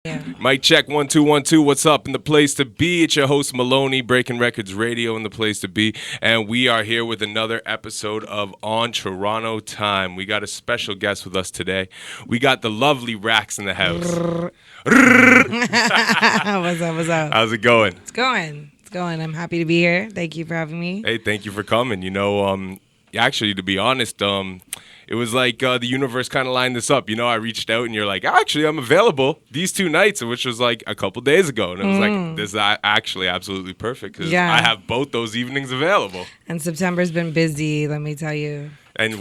Yeah. Mic check 1 2 1 2. What's up in the place to be? It's your host Maloney, Breaking Records Radio in the place to be, and we are here with another episode of On Toronto Time. We got a special guest with us today. We got the lovely Raxx in the house. What's up? What's up? How's it going? It's going. It's going. I'm happy to be here. Thank you for having me. Hey, thank you for coming. You know, actually, to be honest, it was like the universe kind of lined this up. You know, I reached out and you're like, actually, I'm available these 2 nights, which was like a couple days ago. And it was like, this is actually absolutely perfect because I have both those evenings available. And September's been busy, let me tell you. And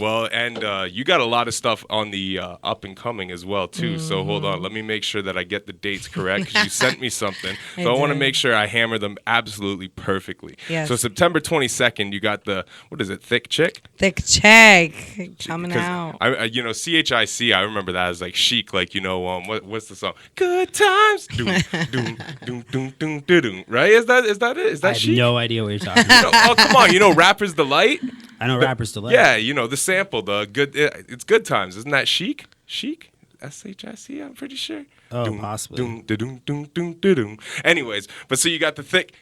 you got a lot of stuff on the up and coming as well too. So hold on, let me make sure that I get the dates correct because you sent me something. So I want to make sure I hammer them absolutely perfectly. Yes. So September 22nd, you got the Thick Chick? Thick Chick coming out. CHIC. I remember that as like chic. Like what's the song? Good times. Doom, doom, doom, doom, doom, doom. Right? Is that it? Is that chic? I have no idea what you're talking about. Oh come on! You know Rapper's Delight. I know Rapper's Delight. Yeah, the sample, the good. It's Good Times, isn't that chic? Chic, SHIC. I'm pretty sure. Oh, doom, possibly. Doom, doom, doom, doom, doom. Anyways, but so you got the thick,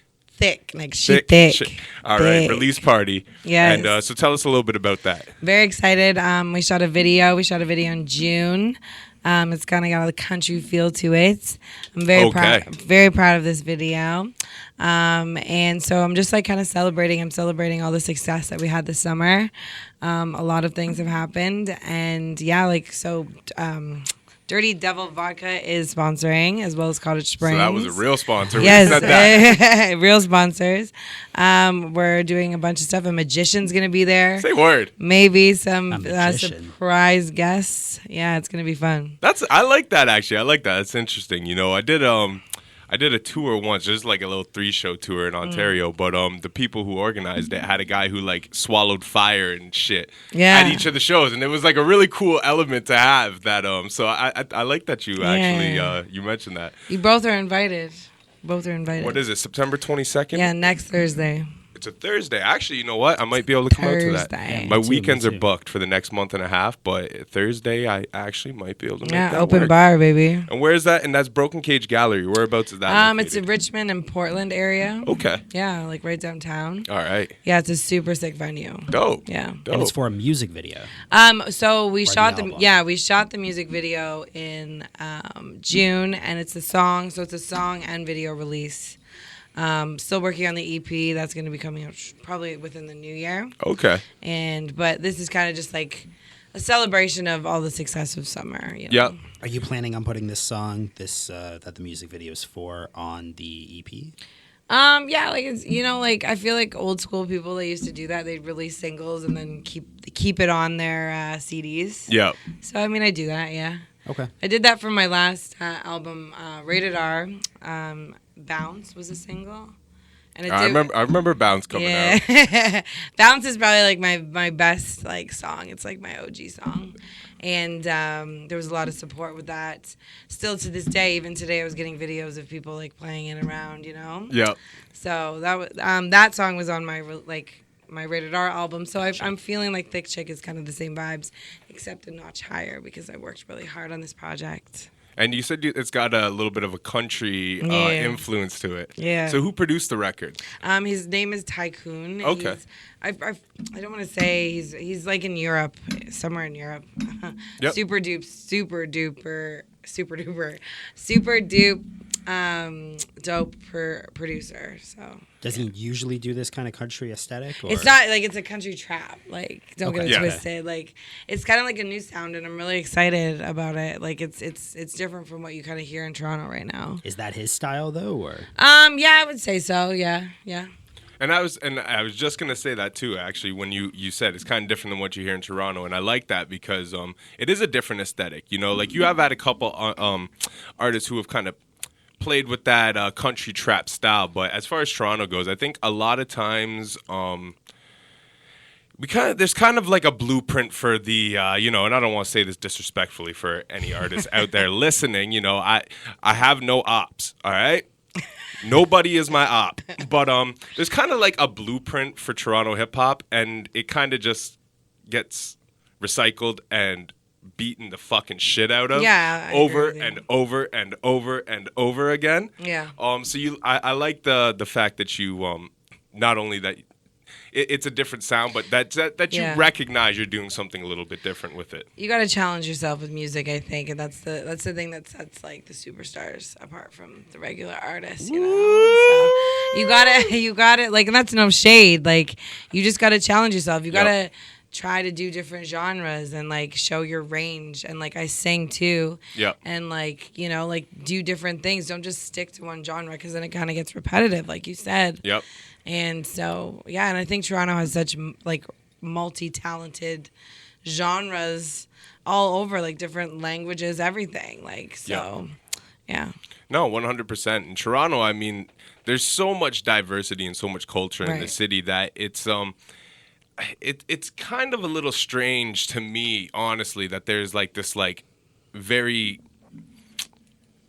like thick. All right, release party. Yes. And so tell us a little bit about that. Very excited. We shot a video. We shot a video in June. It's kind of got a country feel to it. I'm very proud of this video. And so I'm just like kind of celebrating. I'm celebrating all the success that we had this summer. A lot of things have happened. And yeah, Dirty Devil Vodka is sponsoring, as well as Cottage Springs. So that was a real sponsor. Yes, real sponsors. We're doing a bunch of stuff. A magician's going to be there. Say word. Maybe some surprise guests. Yeah, it's going to be fun. I like that, actually. I like that. That's interesting. You know, I did a tour once, just like a little 3-show tour in Ontario. But the people who organized it had a guy who like swallowed fire and shit at each of the shows, and it was like a really cool element to have. That so I like that you actually you mentioned that. You both are invited. What is it? September 22nd? Yeah, next Thursday. It's a Thursday. Actually, you know what? I might be able to come out to that. Yeah, my weekends are booked for the next month and a half, but Thursday I actually might be able to make that open work. bar, baby. And where is that? And that's Broken Cage Gallery. Whereabouts is that? It's in Richmond and Portland area. Okay. Yeah, like right downtown. All right. Yeah, it's a super sick venue. Dope. Yeah. Dope. And it's for a music video. So we shot the music video in June, and it's a song. So it's a song and video release. Still working on the EP. That's going to be coming out probably within the new year. Okay. But this is kind of just like a celebration of all the success of summer. You know? Yep. Are you planning on putting this song, that the music video is for, on the EP? Yeah, like I feel like old school people, they used to do that. They'd release singles and then keep it on their CDs. Yeah. So I do that. Yeah. Okay. I did that for my last album, Rated R. Bounce was a single. And I remember Bounce coming out. Bounce is probably like my best like song. It's like my OG song. And there was a lot of support with that. Still to this day, even today, I was getting videos of people like playing it around, you know? Yep. So that song was on my Rated R album. So I'm feeling like Thick Chick is kind of the same vibes, except a notch higher because I worked really hard on this project. And you said it's got a little bit of a country influence to it. Yeah. So who produced the record? His name is Tycoon. Okay. I don't want to say he's like in Europe, somewhere in Europe. Yep. Super duper dope producer. So. Does he usually do this kind of country aesthetic? Or? It's not like it's a country trap. Like don't get it Yeah. twisted. Like it's kind of like a new sound, and I'm really excited about it. Like it's different from what you kind of hear in Toronto right now. Is that his style though, or? Yeah, I would say so. Yeah. And I was just gonna say that too. Actually, when you said it's kind of different than what you hear in Toronto, and I like that because it is a different aesthetic. You know, like you have had a couple artists who have kind of played with that country trap style, but as far as Toronto goes, I think a lot of times there's kind of like a blueprint for the and I don't want to say this disrespectfully for any artists out there listening. You know, I have no ops. All right. Nobody is my op, but there's kind of like a blueprint for Toronto hip hop, and it kind of just gets recycled and beating the fucking shit out of over and over and over and over again. Yeah. So I like the fact that you not only that it's a different sound, but that you recognize you're doing something a little bit different with it. You got to challenge yourself with music, I think, and that's the thing that sets like the superstars apart from the regular artists. You know, so you gotta like, and that's no shade. Like, you just gotta challenge yourself. You gotta try to do different genres and like show your range. And like I sing too. Yeah. And like, you know, like do different things. Don't just stick to one genre because then it kind of gets repetitive, like you said. Yep. And so, yeah, and I think Toronto has such like multi-talented genres all over, like different languages, everything. Like, so, yeah. No, 100%. In Toronto, I mean, there's so much diversity and so much culture in the city that it's kind of a little strange to me, honestly, that there's like this like very,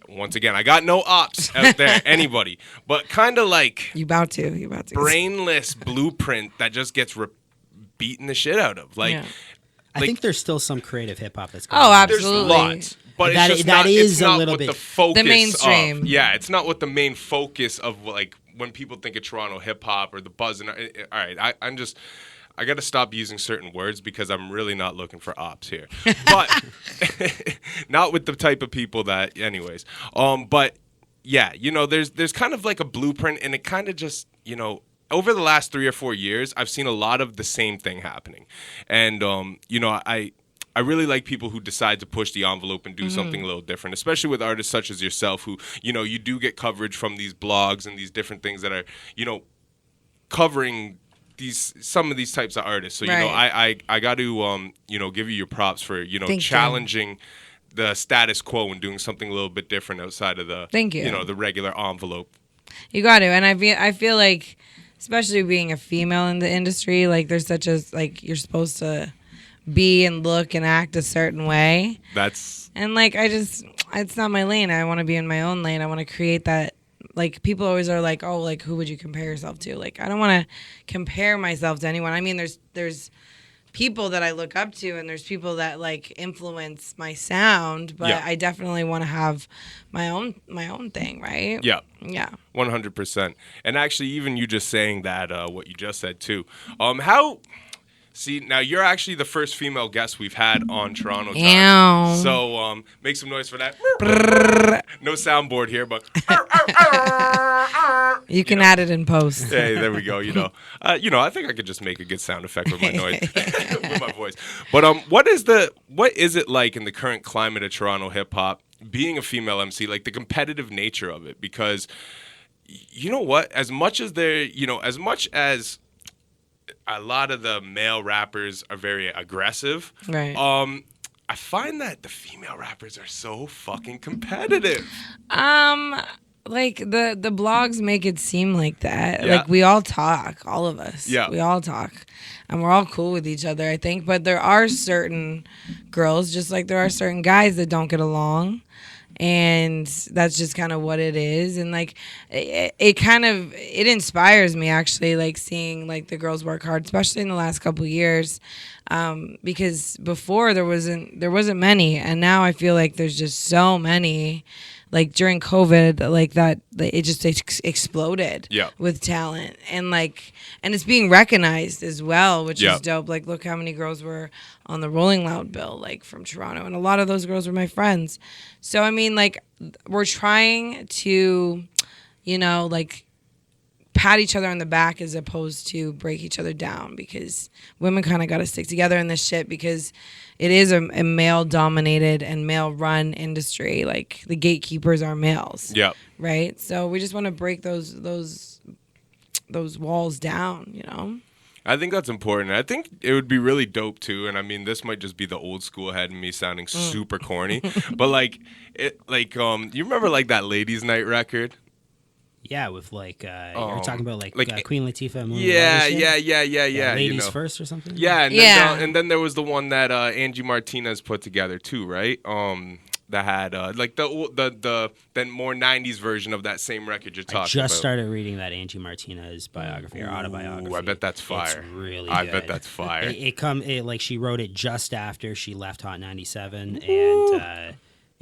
once again, I got no ops out there, anybody, but kind of like you about to brainless blueprint that just gets beaten the shit out of. Like, I think there's still some creative hip hop that's going on. Absolutely. There's lots. But that is a little bit the mainstream. It's not what the main focus of, like, when people think of Toronto hip hop or the buzz. And all right, I got to stop using certain words because I'm really not looking for ops here. But not with the type of people that, anyways. But yeah, you know, there's kind of like a blueprint, and it kind of just, you know, over the last 3 or 4 years, I've seen a lot of the same thing happening. And you know, I really like people who decide to push the envelope and do something a little different, especially with artists such as yourself who, you know, you do get coverage from these blogs and these different things that are, you know, covering some of these types of artists. So, you know, I got to, you know, give you your props for, you know, challenging the status quo and doing something a little bit different outside of the, you know, the regular envelope. You got to. And I feel like, especially being a female in the industry, like there's such a, like, you're supposed to be and look and act a certain way. And like, it's not my lane. I want to be in my own lane. I want to create that. Like, people always are like, oh, like, who would you compare yourself to? Like, I don't want to compare myself to anyone. I mean, there's people that I look up to, and there's people that like influence my sound, but I definitely want to have my own thing, right? Yeah. 100%. And actually, even you just saying that, what you just said too. See, now you're actually the first female guest we've had on Toronto Time. So make some noise for that. No soundboard here, but you can add it in post. Hey, there we go. You know, I think I could just make a good sound effect with my noise, with my voice. But what is it like in the current climate of Toronto hip hop, being a female MC, like the competitive nature of it? Because you know what, as much as a lot of the male rappers are very aggressive. Right. I find that the female rappers are so fucking competitive. Like the blogs make it seem like that. Yeah. Like we all talk, all of us. Yeah. We all talk. And we're all cool with each other, I think. But there are certain girls, just like there are certain guys that don't get along. And that's just kind of what it is. And like it inspires me, actually, like seeing like the girls work hard, especially in the last couple of years, because before there wasn't many, and now I feel like there's just so many. Like during COVID, like that, it just exploded with talent, and it's being recognized as well, which is dope. Like, look how many girls were on the Rolling Loud bill, like from Toronto, and a lot of those girls were my friends. So I mean, like, we're trying to, you know, like, pat each other on the back as opposed to break each other down, because women kind of got to stick together in this shit, because it is a male-dominated and male-run industry. Like, the gatekeepers are males. Yeah. Right? So we just want to break those walls down, you know? I think that's important. I think it would be really dope, too, and I mean, this might just be the old school head in me sounding super corny, but, you remember, like, that Ladies' Night record? Yeah, with like you're talking about like Queen Latifah and yeah. Ladies First or something. Yeah, and then there was the one that Angie Martinez put together too, right? that had like the more 90s version of that same record you're talking about. I just started reading that Angie Martinez biography or autobiography. I bet that's fire. It's really good. I bet that's fire. Like she wrote it just after she left Hot 97, and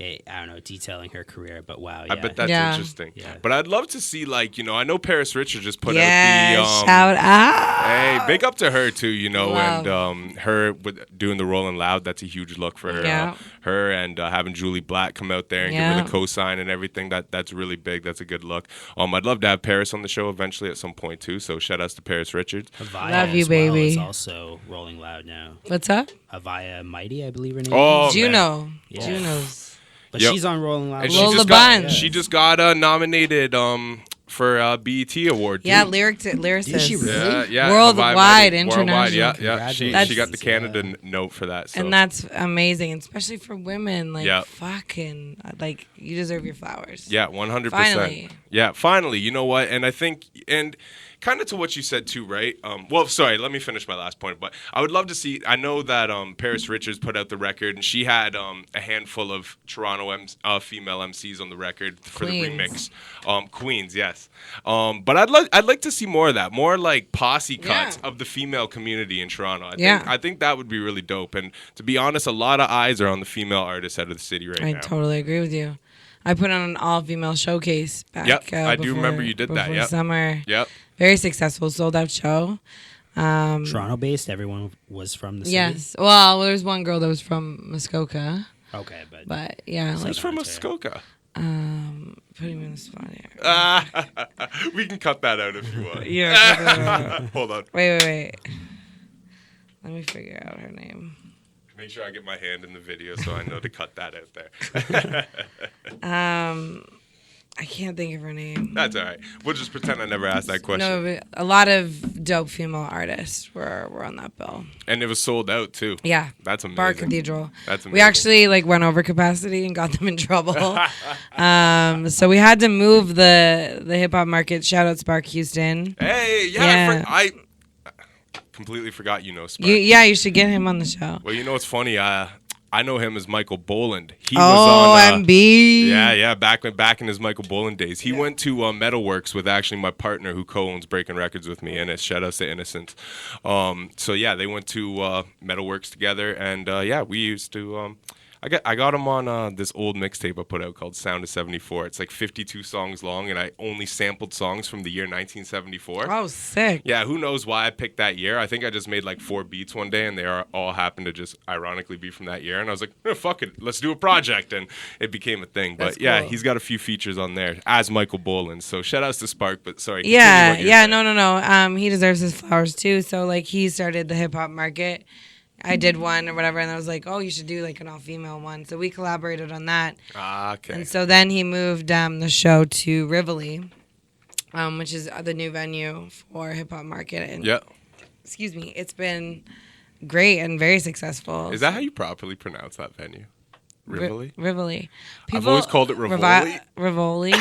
I don't know, detailing her career, but wow, yeah. I bet that's interesting. Yeah. But I'd love to see, like, I know Paris Richards just put out the... shout out. Hey, big up to her, too, Wow. and her with doing the Rolling Loud, that's a huge look for her. Yeah. Her and having Julie Black come out there and give her the cosign and everything, that's really big. That's a good look. I'd love to have Paris on the show eventually at some point, too, so shout outs to Paris Richards. Havaya Love you, as well baby. is also Rolling Loud now. What's up? Havaya Mighty, I believe her name Oh, is. Juno. Yeah. Juno's. But Yep. she's on Rolling Loud. And Lola she just got nominated for BET award. Yeah, too. lyricist. Is she really? Yeah. Worldwide, Worldwide, international. yeah. She Congratulations. got the Canada note for that. So. And that's amazing, especially for women. Like, Yep. fucking, like, you deserve your flowers. Yeah, 100%. Finally. Yeah, finally. You know what? And I think, and kind of to what you said too, right? Well, sorry, let me finish my last point. But I would love to see, I know that Paris Richards put out the record, and she had a handful of Toronto female MCs on the record for Queens. the remix. Queens, yes. But I'd like to see more of that, more like posse cuts of the female community in Toronto. I think that would be really dope. And to be honest, a lot of eyes are on the female artists out of the city right now. I totally agree with you. I put on an all-female showcase back. Yep, I do remember you did that. Before Yep. summer. Yep. Very successful, sold-out show. Toronto-based, everyone was from the city? Yes. Well, there's one girl that was from Muskoka. Okay, But, yeah. Who's from Muskoka? Putting me in the spot here. We can cut that out if you want. Yeah. Hold on. Wait. Let me figure out her name. Make sure I get my hand in the video so I know to cut that out there. I can't think of her name. That's all right. We'll just pretend I never asked that question. No, but a lot of dope female artists were on that bill. And it was sold out too. Yeah. That's amazing. Bar Cathedral. That's amazing. We actually went over capacity and got them in trouble. So we had to move the hip hop market. Shout out Spark Houston. Hey, yeah. I completely forgot Spark. You should get him on the show. Well, you know what's funny? I know him as Michael Boland. He was on MB. Yeah, back in his Michael Boland days. He went to Metalworks with actually my partner who co-owns Breaking Records with me, Innis. Shout out to Innocent. So yeah, they went to Metalworks together, and we used to. I got him on this old mixtape I put out called Sound of 74. It's like 52 songs long, and I only sampled songs from the year 1974. Oh, sick. Yeah, who knows why I picked that year. I think I just made like 4 beats one day, and they all happened to just ironically be from that year. And I was like, fuck it, let's do a project. And it became a thing. That's but yeah, cool. he's got a few features on there as Michael Boland. So shout outs to Spark, but sorry. No. He deserves his flowers too. So he started the hip hop market. I did one or whatever, and I was like, oh, you should do an all-female one. So we collaborated on that. Okay. And so then he moved the show to Rivoli, which is the new venue for hip hop market. And excuse me, it's been great and very successful. Is that how you properly pronounce that venue? Rivoli? Rivoli. I've always called it Rivoli. Rivoli.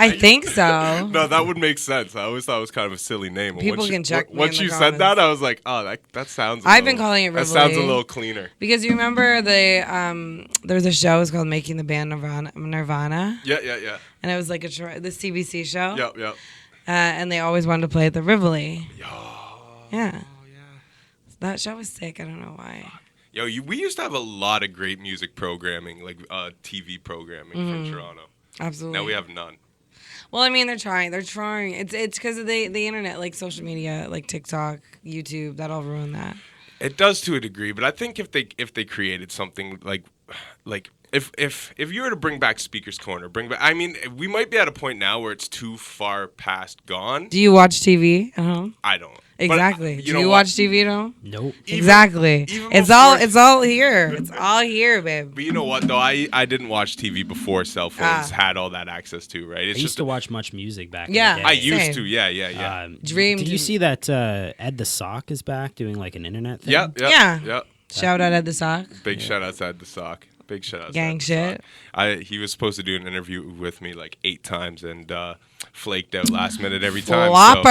I think so. No, that would make sense. I always thought it was kind of a silly name. People can check me Once in you the said that, comments. I was like, oh, that sounds. I've been calling it Rivoli. That sounds a little cleaner. Because you remember there was a show, it was called Making the Band Nirvana. Yeah. And it was like this CBC show. Yep. And they always wanted to play at the Rivoli. Yeah. Oh, yeah. That show was sick. I don't know why. Yo, we used to have a lot of great music programming, like TV programming from Toronto. Absolutely. Now we have none. Well, I mean, they're trying. It's because of the internet, like social media, like TikTok, YouTube. That all ruined that. It does to a degree, but I think if they created something like if you were to bring back Speaker's Corner, I mean, we might be at a point now where it's too far past gone. Do you watch TV at home? I don't. Exactly. But, Do you watch TV at home? Nope. Exactly. Even It's before- all here. It's all here, babe. But you know what though? I didn't watch TV before cell phones had all that access to, right? It's I used to watch much music back in Yeah. the day. I used Same. to, yeah. Dream. Did you see that Ed the Sock is back doing like an internet thing? Yep. Yeah. Shout out Ed the Sock. Big shout out to Ed the Sock. Big shout out. Gang shit. He was supposed to do an interview with me like 8 times and flaked out last minute every time. Flopper.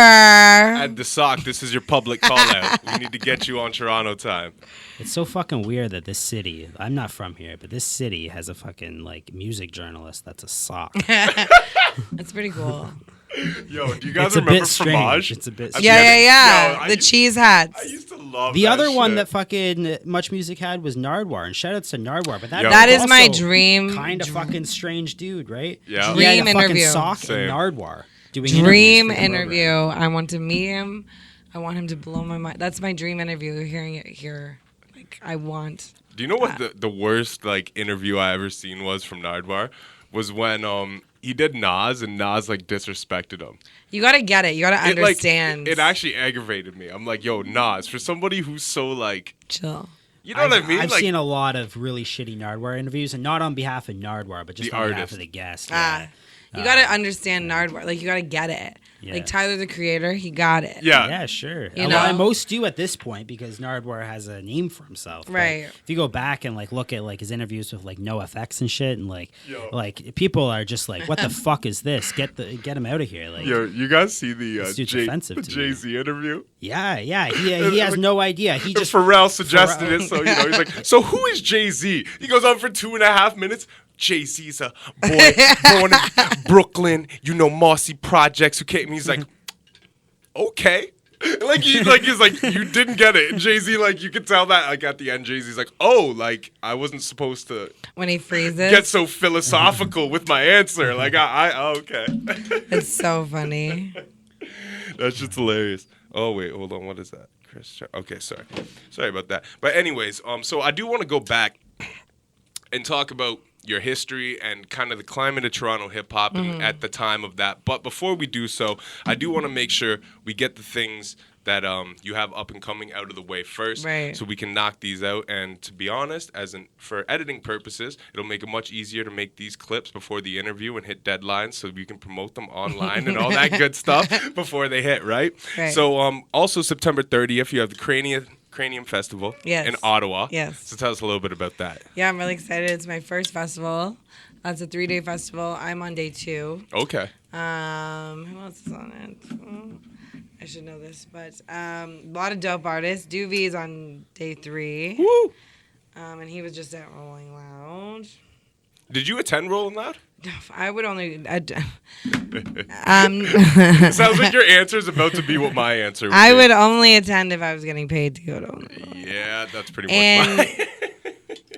So, at the sock, this is your public call out. We need to get you on Toronto time. It's so fucking weird that this city, I'm not from here, but this city has a fucking like music journalist that's a sock. That's pretty cool. Yo, do you guys It's a remember bit strange. Fromage? It's a bit Yeah. Yo, The cheese hats. I used to love The that other one shit. that fucking Much Music had was Nardwar, and shout outs to Nardwar. But Yo. That is my dream. Kind of fucking strange dude, right? Yeah. He had Dream a fucking interview. sock Same. and Nardwar doing Dream interviews for the interview. program. I want to meet him. I want him to blow my mind. That's my dream interview. Hearing it here, like I want. Do you know what the worst like interview I ever seen was from Nardwar? Was when he did Nas and Nas like disrespected him. You gotta get it. You gotta understand. It actually aggravated me. I'm like, yo, Nas, for somebody who's so like, Chill. you know what I mean? I've Like, seen a lot of really shitty Nardwar interviews, and not on behalf of Nardwar, but just The on behalf artist. of the guest. You gotta understand Nardwar. Like you gotta get it. Yeah. Like Tyler the Creator, he got it. Yeah, sure. You Well, know? and most do at this point because Nardwar has a name for himself. But Right. if you go back and like look at like his interviews with like NoFX and shit, and like Yo. like people are just like, what the fuck is this? Get him out of here. Like, yo, you guys see the This dude's offensive to me. Jay-Z interview? yeah. He has no idea. He just Pharrell suggested it, so he's like, so who is Jay-Z? He goes on for 2.5 minutes. Jay-Z's a boy born in Brooklyn, Marcy Projects, who came. He's like, okay. He's like, you didn't get it. And Jay-Z, like, you could tell that, like, at the end, Jay-Z's like, oh, like, I wasn't supposed to When he freezes. get so philosophical with my answer. Like, okay. It's so funny. That shit's hilarious. Oh, wait, hold on. What is that? Chris. Okay, sorry about that. But anyways, so I do want to go back and talk about your history and kind of the climate of Toronto hip-hop and at the time of that. But before we do so, I do want to make sure we get the things that you have up and coming out of the way first, Right. so we can knock these out. And to be honest, for editing purposes, it'll make it much easier to make these clips before the interview and hit deadlines, so we can promote them online and all that good stuff before they hit, right? Right. So also September 30th, you have the Cranium Festival Yes. in Ottawa. Yes. So tell us a little bit about that. Yeah, I'm really excited. It's my first festival. That's a 3-day festival. I'm on day 2. Okay. Who else is on it? I should know this, but a lot of dope artists. Doobie is on day 3. Woo! And he was just at Rolling Loud. Did you attend Rolling Loud? I would only. It sounds like your answer is about to be what my answer would I be. would only attend if I was getting paid to go to Rolling Loud. Yeah, that's pretty much And mine.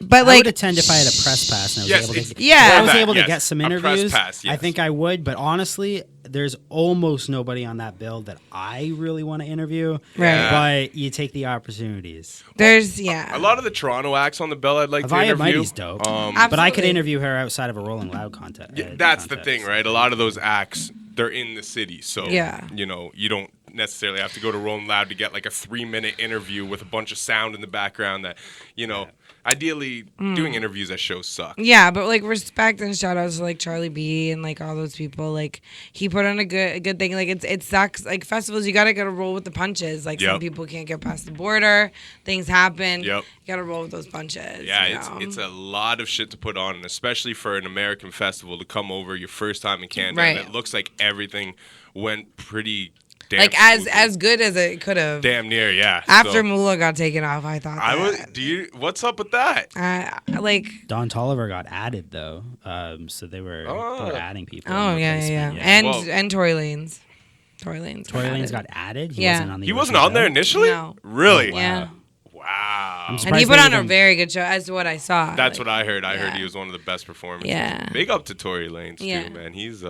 but I like would attend if I had a press pass and I was Yes, able to. it's- Yeah. if I was that, able to yes. get some A press interviews. pass, I yes. think I would, but honestly, there's almost nobody on that bill that I really want to interview. Right. But you take the opportunities. there's A lot of the Toronto acts on the bill I'd like to Avaya interview. Mighty's dope. But I could Absolutely. interview her outside of a Rolling Loud contest. That's the thing, right? A lot of those acts, they're in the city, so Yeah. you don't necessarily have to go to Rolling Loud to get like a 3-minute interview with a bunch of sound in the background. That ideally, doing interviews at shows suck. Yeah, but like respect and shout outs to like Charlie B and like all those people. Like he put on a good thing. Like it sucks. Like festivals, you gotta roll with the punches. Like some Yep. people can't get past the border. Things happen. Yep. You gotta roll with those punches. Yeah, you know? it's a lot of shit to put on, and especially for an American festival to come over your first time in Canada. Right. And it looks like everything went pretty damn like smoothly. as good as it could have. damn near, yeah. After So, Moolah got taken off, I thought I was. that. What's up with that? Like Don Tolliver got added though, so they were adding people. oh in yeah, replacement, and Well- and Tory Lanez. Tory Lanez. Tory Lanez added. got added. He Yeah. wasn't on the. He wasn't original on there show? initially. No. Really? Yeah. Wow. I'm And he surprised put they on a even- very good show, as to what I saw. That's Like, what I heard. I heard yeah. he was one of the best performances. Yeah. Big up to Tory Lanez Yeah. too, man. He's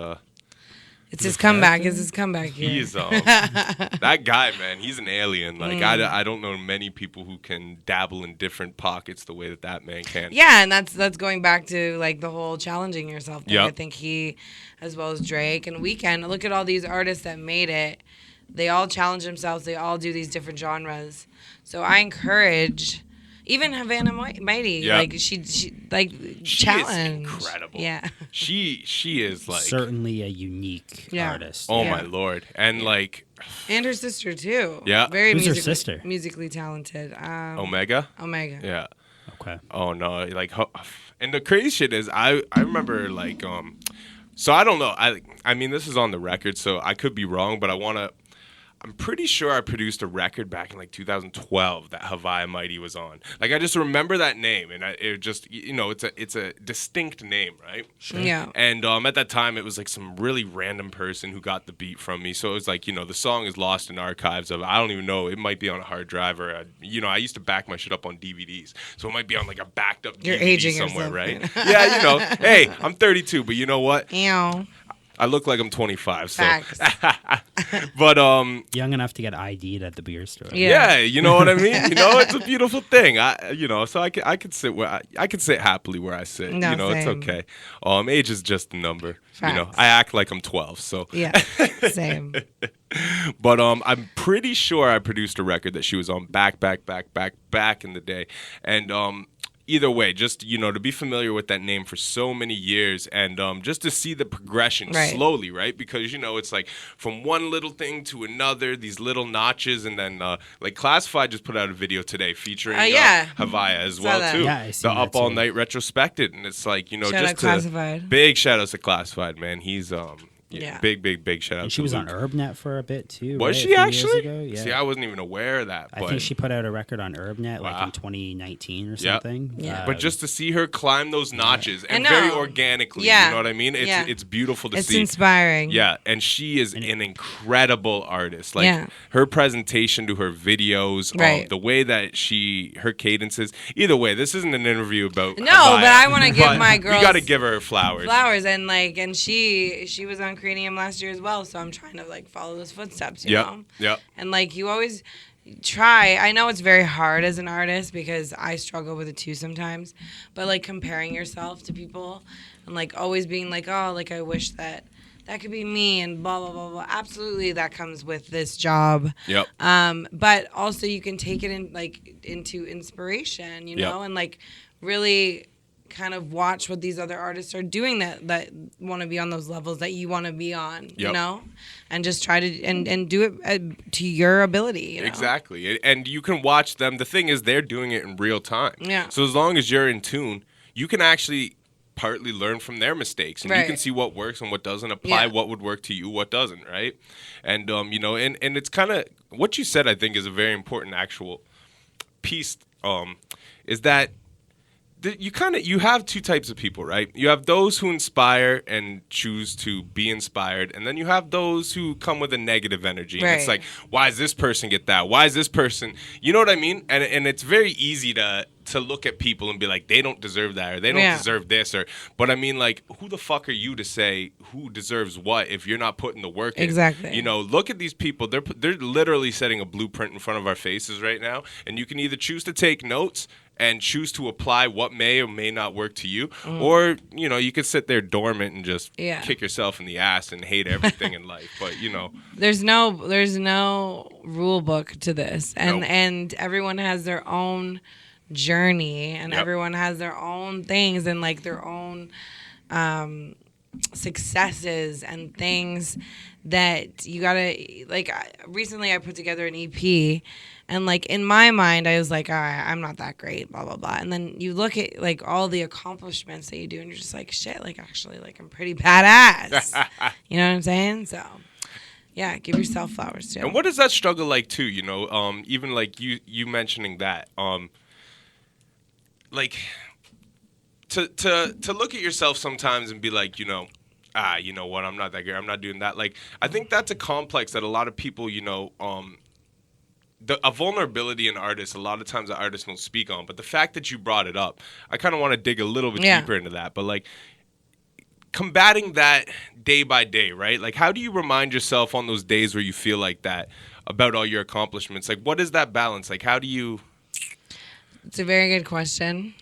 It's his comeback. It's his comeback here. he's that guy, man. He's an alien. Like I don't know many people who can dabble in different pockets the way that man can. Yeah, and that's going back to like the whole challenging yourself thing. Yep. I think he, as well as Drake and Weeknd, look at all these artists that made it. They all challenge themselves. They all do these different genres. So I encourage, even Havana Mighty, Yeah. like she like She challenge. is incredible. Yeah. She is like certainly a unique Yeah. artist. oh Yeah. my lord. And like And her sister too. Yeah. Very Who's her sister? musically talented. Omega. Omega. Yeah. Okay. Oh no, like, and the crazy shit is, I remember like, so I don't know. I mean, this is on the record, so I could be wrong, but I'm pretty sure I produced a record back in like 2012 that Hawaii Mighty was on. Like, I just remember that name, and it just, you know, it's a distinct name, right? Sure. Yeah. And at that time, it was like some really random person who got the beat from me. So it was like, you know, the song is lost in archives of, I don't even know, it might be on a hard drive, or you know, I used to back my shit up on DVDs, so it might be on like a backed up You're DVD aging somewhere, yourself. right? Yeah, you know. Hey, I'm 32, but you know what? Ew. I look like I'm 25. So. Facts. But young enough to get ID'd at the beer store. yeah, you know what I mean. You know, it's a beautiful thing. You know, so I could sit where I could sit happily where I sit. No, you know, same. it's okay. Age is just a number. Facts. You know, I act like I'm 12. So Yeah. Same. But I'm pretty sure I produced a record that she was on back in the day, and either way, just, you know, to be familiar with that name for so many years, and just to see the progression slowly, right? Because, you know, it's like from one little thing to another, these little notches, and then like Classified just put out a video today featuring Hawaii as well that. too. Yeah, I seen the that Up All too. Night retrospected, and it's like, you know, Shout just out Classified. big shout outs to Classified, man. He's Yeah. big shout out. And she to was on Luke. UrbNet for a bit too. Was right? she A few actually? Years ago? Yeah. See, I wasn't even aware of that. I But think she put out a record on UrbNet like Wow. in 2019 or Yep. something. Yeah. But just to see her climb those notches and I very know. organically, Yeah. you know what I mean? It's Yeah. it's beautiful to It's see. inspiring. Yeah, and she is an incredible artist. Like Yeah. her presentation to her videos, Right. the way that her cadences. Either way, this isn't an interview about No, Hawaii, but I want to give but my girls We got to give her flowers. and she was on Cranium last year as well, so I'm trying to like follow those footsteps, you know? Yep. And like you always try. I know it's very hard as an artist because I struggle with it too sometimes, but like comparing yourself to people and like always being like, oh, like I wish that could be me and blah blah blah blah. Absolutely, that comes with this job. Yep. But also you can take it in like into inspiration, you know, and like really kind of watch what these other artists are doing that want to be on those levels that you want to be on, you know, and just try to and do it to your ability. You know? Exactly, and you can watch them. The thing is, they're doing it in real time. Yeah. So as long as you're in tune, you can actually partly learn from their mistakes, and you can see what works and what doesn't, apply what would work to you, what doesn't, right? And you know, and it's kind of what you said. I think is a very important actual piece. Is that you have two types of people, right? You have those who inspire and choose to be inspired, and then you have those who come with a negative energy. And it's like, why does this person get that? Why is this person? You know what I mean? And it's very easy to look at people and be like, they don't deserve that, or they don't deserve this, but I mean, like, who the fuck are you to say who deserves what if you're not putting the work in? Exactly. You know, look at these people. They're literally setting a blueprint in front of our faces right now, and you can either choose to take notes and choose to apply what may or may not work to you, or, you know, you could sit there dormant and just kick yourself in the ass and hate everything in life. But, you know, there's no rule book to this, and everyone has their own journey, and everyone has their own things and like their own successes and things that you gotta like. Recently, I put together an EP, and like in my mind, I was like, all right, I'm not that great, blah blah blah. And then you look at like all the accomplishments that you do, and you're just like, shit, like actually, like I'm pretty badass. You know what I'm saying? So. Yeah, give yourself flowers too. And what is that struggle like too? You know, even like you mentioning that, like to look at yourself sometimes and be like, you know, you know what, I'm not that great, I'm not doing that. Like, I think that's a complex that a lot of people, you know, a vulnerability in artists, a lot of times the artists won't speak on. But the fact that you brought it up, I kind of want to dig a little bit deeper into that. But like, combating that day by day, right? Like, how do you remind yourself on those days where you feel like that about all your accomplishments? Like, what is that balance? Like, how do you... It's a very good question.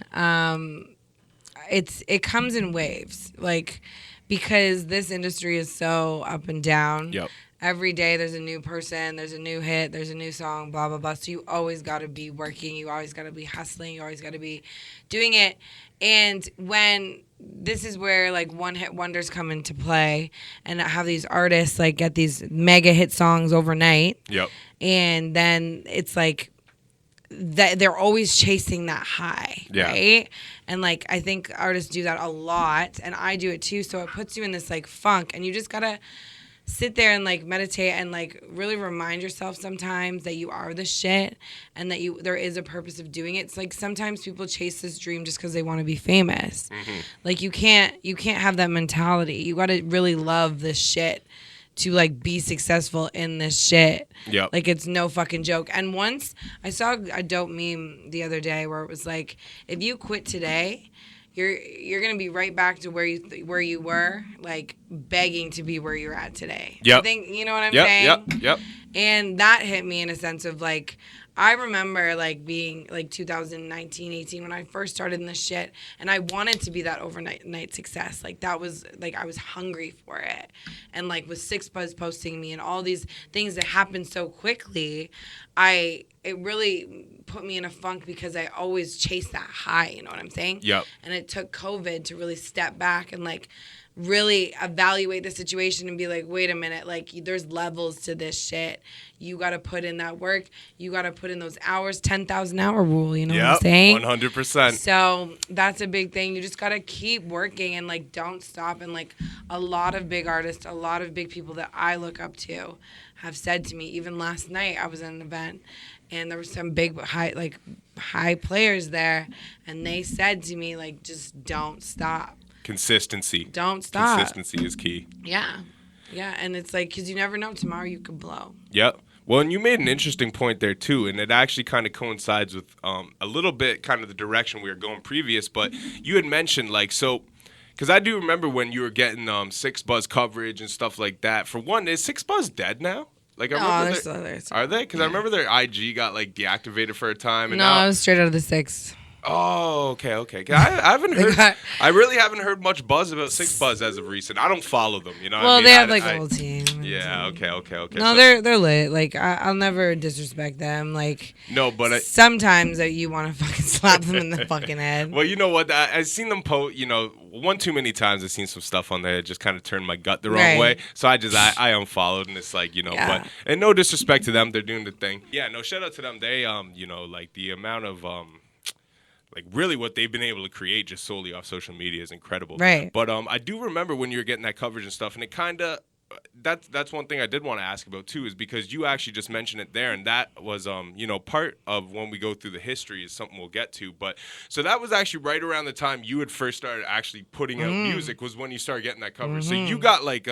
It comes in waves, like, because this industry is so up and down. Yep. Every day there's a new person, there's a new hit, there's a new song, blah, blah, blah. So you always got to be working. You always got to be hustling. You always got to be doing it. And when this is where, like, one-hit wonders come into play and have these artists, like, get these mega hit songs overnight. Yep. And then it's like that they're always chasing that high, Yeah. right? And like I think artists do that a lot, and I do it too. So it puts you in this like funk, and you just gotta sit there and like meditate and like really remind yourself sometimes that you are the shit and that there is a purpose of doing it. It's like sometimes people chase this dream just because they want to be famous. Like you can't have that mentality. You got to really love this shit to like be successful in this shit. Yep. Like it's no fucking joke. And once I saw a dope meme the other day where it was like, if you quit today, you're gonna be right back to where you were, like begging to be where you're at today. Yep. I think you know what I'm saying. Yep. And that hit me in a sense of like, I remember like being like 2019, 18 when I first started in this shit, and I wanted to be that overnight success. Like that was like I was hungry for it, and like with 6ixBuzz posting me and all these things that happened so quickly, it really put me in a funk because I always chased that high. You know what I'm saying? Yep. And it took COVID to really step back and like really evaluate the situation and be like, wait a minute, like there's levels to this shit. You got to put in that work. You got to put in those hours, 10,000 hour rule, you know what I'm saying? 100%. So that's a big thing. You just got to keep working and like don't stop. And like a lot of big artists, a lot of big people that I look up to have said to me, even last night I was at an event and there were some big high players there, and they said to me like, just don't stop. Consistency. Don't stop. Consistency is key. Yeah. And it's like, because you never know, tomorrow you could blow. Yep. Well, and you made an interesting point there, too, and it actually kind of coincides with a little bit kind of the direction we were going previous, but you had mentioned, like, so, because I do remember when you were getting 6ixBuzz coverage and stuff like that. For one, is 6ixBuzz dead now? Like, I remember they're still there. Are they? Because I remember their IG got, like, deactivated for a time. And no, now, I was straight out of the 6. Oh, okay. I haven't heard. I really haven't heard much buzz about 6ixBuzz as of recent. I don't follow them. You know. Well, what I mean? they have like a whole team. Yeah. Okay. No, so, they're lit. Like I'll never disrespect them. Like no, but sometimes you want to fucking slap them in the fucking head. Well, you know what? I've seen them post. You know, one too many times. I've seen some stuff on there that just kind of turned my gut the wrong way. So I unfollowed, and it's like yeah. But and no disrespect to them, they're doing the thing. Yeah. No, shout out to them. They like the amount of like really what they've been able to create just solely off social media is incredible. Right. But I do remember when you were getting that coverage and stuff, and it kind of that's one thing I did want to ask about too, is because you actually just mentioned it there, and that was part of when we go through the history is something we'll get to. But so that was actually right around the time you had first started actually putting out music was when you started getting that coverage. So you got like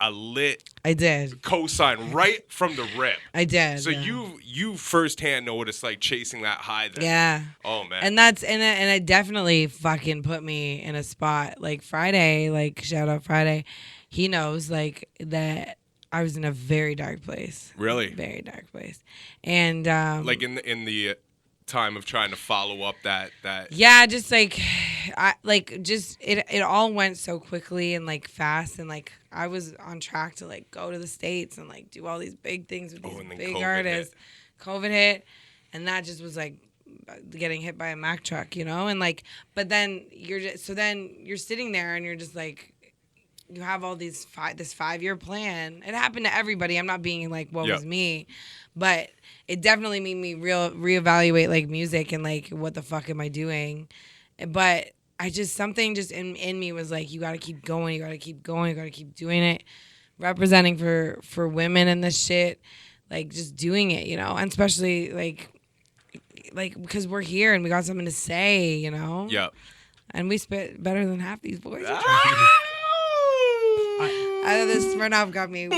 a lit I did cosign right from the rip. I did. So you firsthand know what it's like chasing that high there. Yeah. Oh man. And that's and it definitely fucking put me in a spot. Like Friday, like shout out Friday, he knows like that I was in a very dark place. Really? Very dark place. And like in the time of trying to follow up that yeah, just like it all went so quickly and like fast, and like I was on track to like go to the States and like do all these big things with these big artists. COVID hit, and that just was like getting hit by a Mack truck, you know. And like, but then you're sitting there and you're just like, you have all these this 5-year plan. It happened to everybody. I'm not being like, what was me, but it definitely made me reevaluate like music and like what the fuck am I doing. But I just something just in me was like, you got to keep going, you got to keep going, you got to keep doing it, representing for women and this shit, like just doing it, you know, and especially like because we're here and we got something to say, you know. Yeah. And we spit better than half these boys. This Smirnoff got me.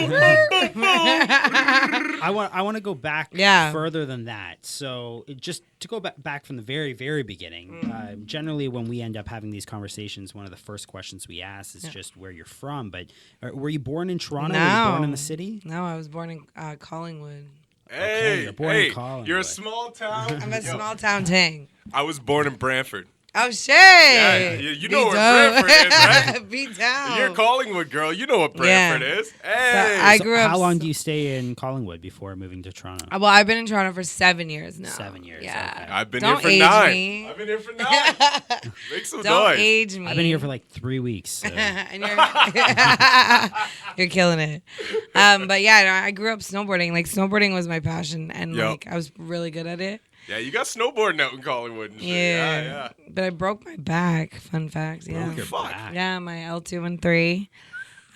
I want to go back further than that. So just to go back from the very, very beginning, generally when we end up having these conversations, one of the first questions we ask is just where you're from. But were you born in Toronto? No. Were you born in the city? No, I was born in Collingwood. Okay, you're born in Collingwood. You're a small town. I'm a small town ting. I was born in Brantford. Oh, shit. Yeah, you know where Brantford is, right? Be down. You're a Collingwood girl. You know what Brantford is. Hey. So I grew up. How long do you stay in Collingwood before moving to Toronto? Well, I've been in Toronto for 7 years now. 7 years. Yeah. Okay. I've been Don't here for age 9. me. I've been here for 9. Make some Don't noise. age me. I've been here for like 3 weeks. So. And you're killing it. But yeah, no, I grew up snowboarding. Like snowboarding was my passion, and like I was really good at it. Yeah, you got snowboarding out in Collingwood and shit. Yeah. But I broke my back. Fun fact. Yeah. Broke your back. Yeah, my L2 and 3.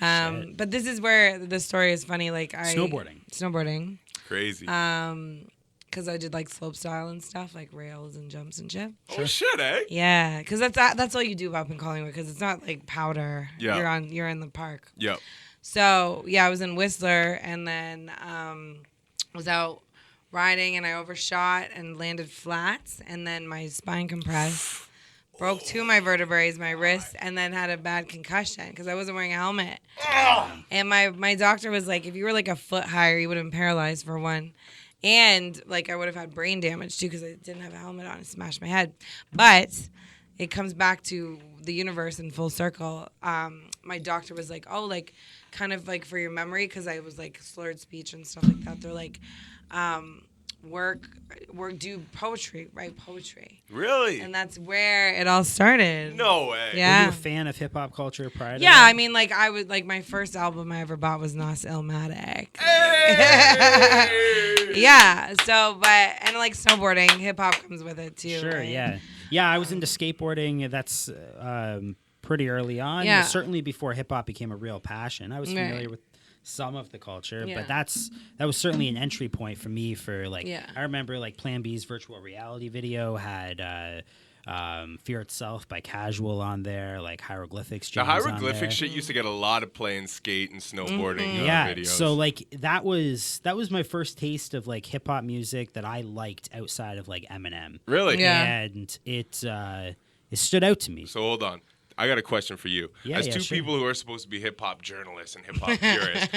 But this is where the story is funny. Like snowboarding. Crazy. Because I did like slope style and stuff, like rails and jumps and shit. Oh shit, eh? Yeah, because that's all you do up in Collingwood. Because it's not like powder. Yeah. You're in the park. Yep. So yeah, I was in Whistler, and then was out riding, and I overshot and landed flat, and then my spine compressed, broke 2 of my vertebrae, my wrist, and then had a bad concussion because I wasn't wearing a helmet. And my doctor was like, if you were like a foot higher, you would have been paralyzed for 1. And like I would have had brain damage too because I didn't have a helmet on and smashed my head. But it comes back to the universe in full circle. My doctor was like, oh, like kind of like for your memory, because I was like slurred speech and stuff like that. They're like, do poetry, write poetry. Really? And that's where it all started. No way. Yeah. Were you a fan of hip hop culture prior to Yeah, that? I mean, like I would like my first album I ever bought was Nas Illmatic. Hey! Yeah. So, and like snowboarding, hip hop comes with it too. Sure. Right? Yeah. Yeah. I was into skateboarding. That's pretty early on. Yeah. Certainly before hip hop became a real passion. I was familiar with some of the culture, but that was certainly an entry point for me for like. Yeah. I remember like Plan B's virtual reality video had. Fear Itself by Casual on there, like hieroglyphics. The hieroglyphic shit used to get a lot of playing skate and snowboarding videos. So like that was my first taste of like hip hop music that I liked outside of like Eminem. Really? Yeah. And it stood out to me. So hold on. I got a question for you. Yeah, As two people who are supposed to be hip hop journalists and hip hop purists,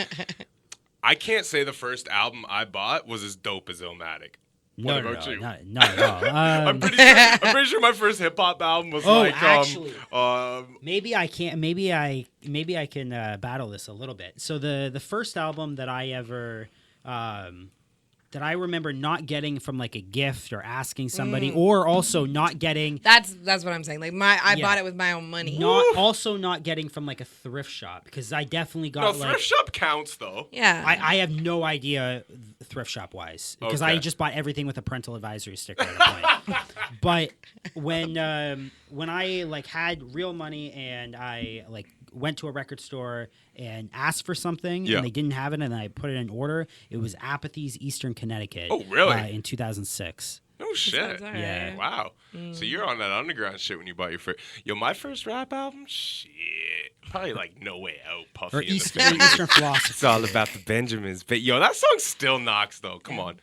I can't say the first album I bought was as dope as Illmatic. No, what about you? not at all. I'm pretty sure my first hip hop album was actually, maybe I can battle this a little bit. So the first album that I ever that I remember not getting from like a gift or asking somebody, or also not getting. That's what I'm saying. Like I bought it with my own money. Not getting from like a thrift shop, because I definitely got thrift shop counts though. Yeah. I have no idea thrift shop wise, because I just bought everything with a parental advisory sticker at a point. But when I like had real money and I like went to a record store and asked for something and they didn't have it, and I put it in order, it was Apathy's Eastern Connecticut. Oh, really? In 2006. No shit. Yeah. Wow. So you're on that underground shit when you bought your first. Yo, my first rap album, shit. Probably like No Way Out, Puffy. Or Eastern Philosophy. It's all about the Benjamins. But yo, that song still knocks though. Come on.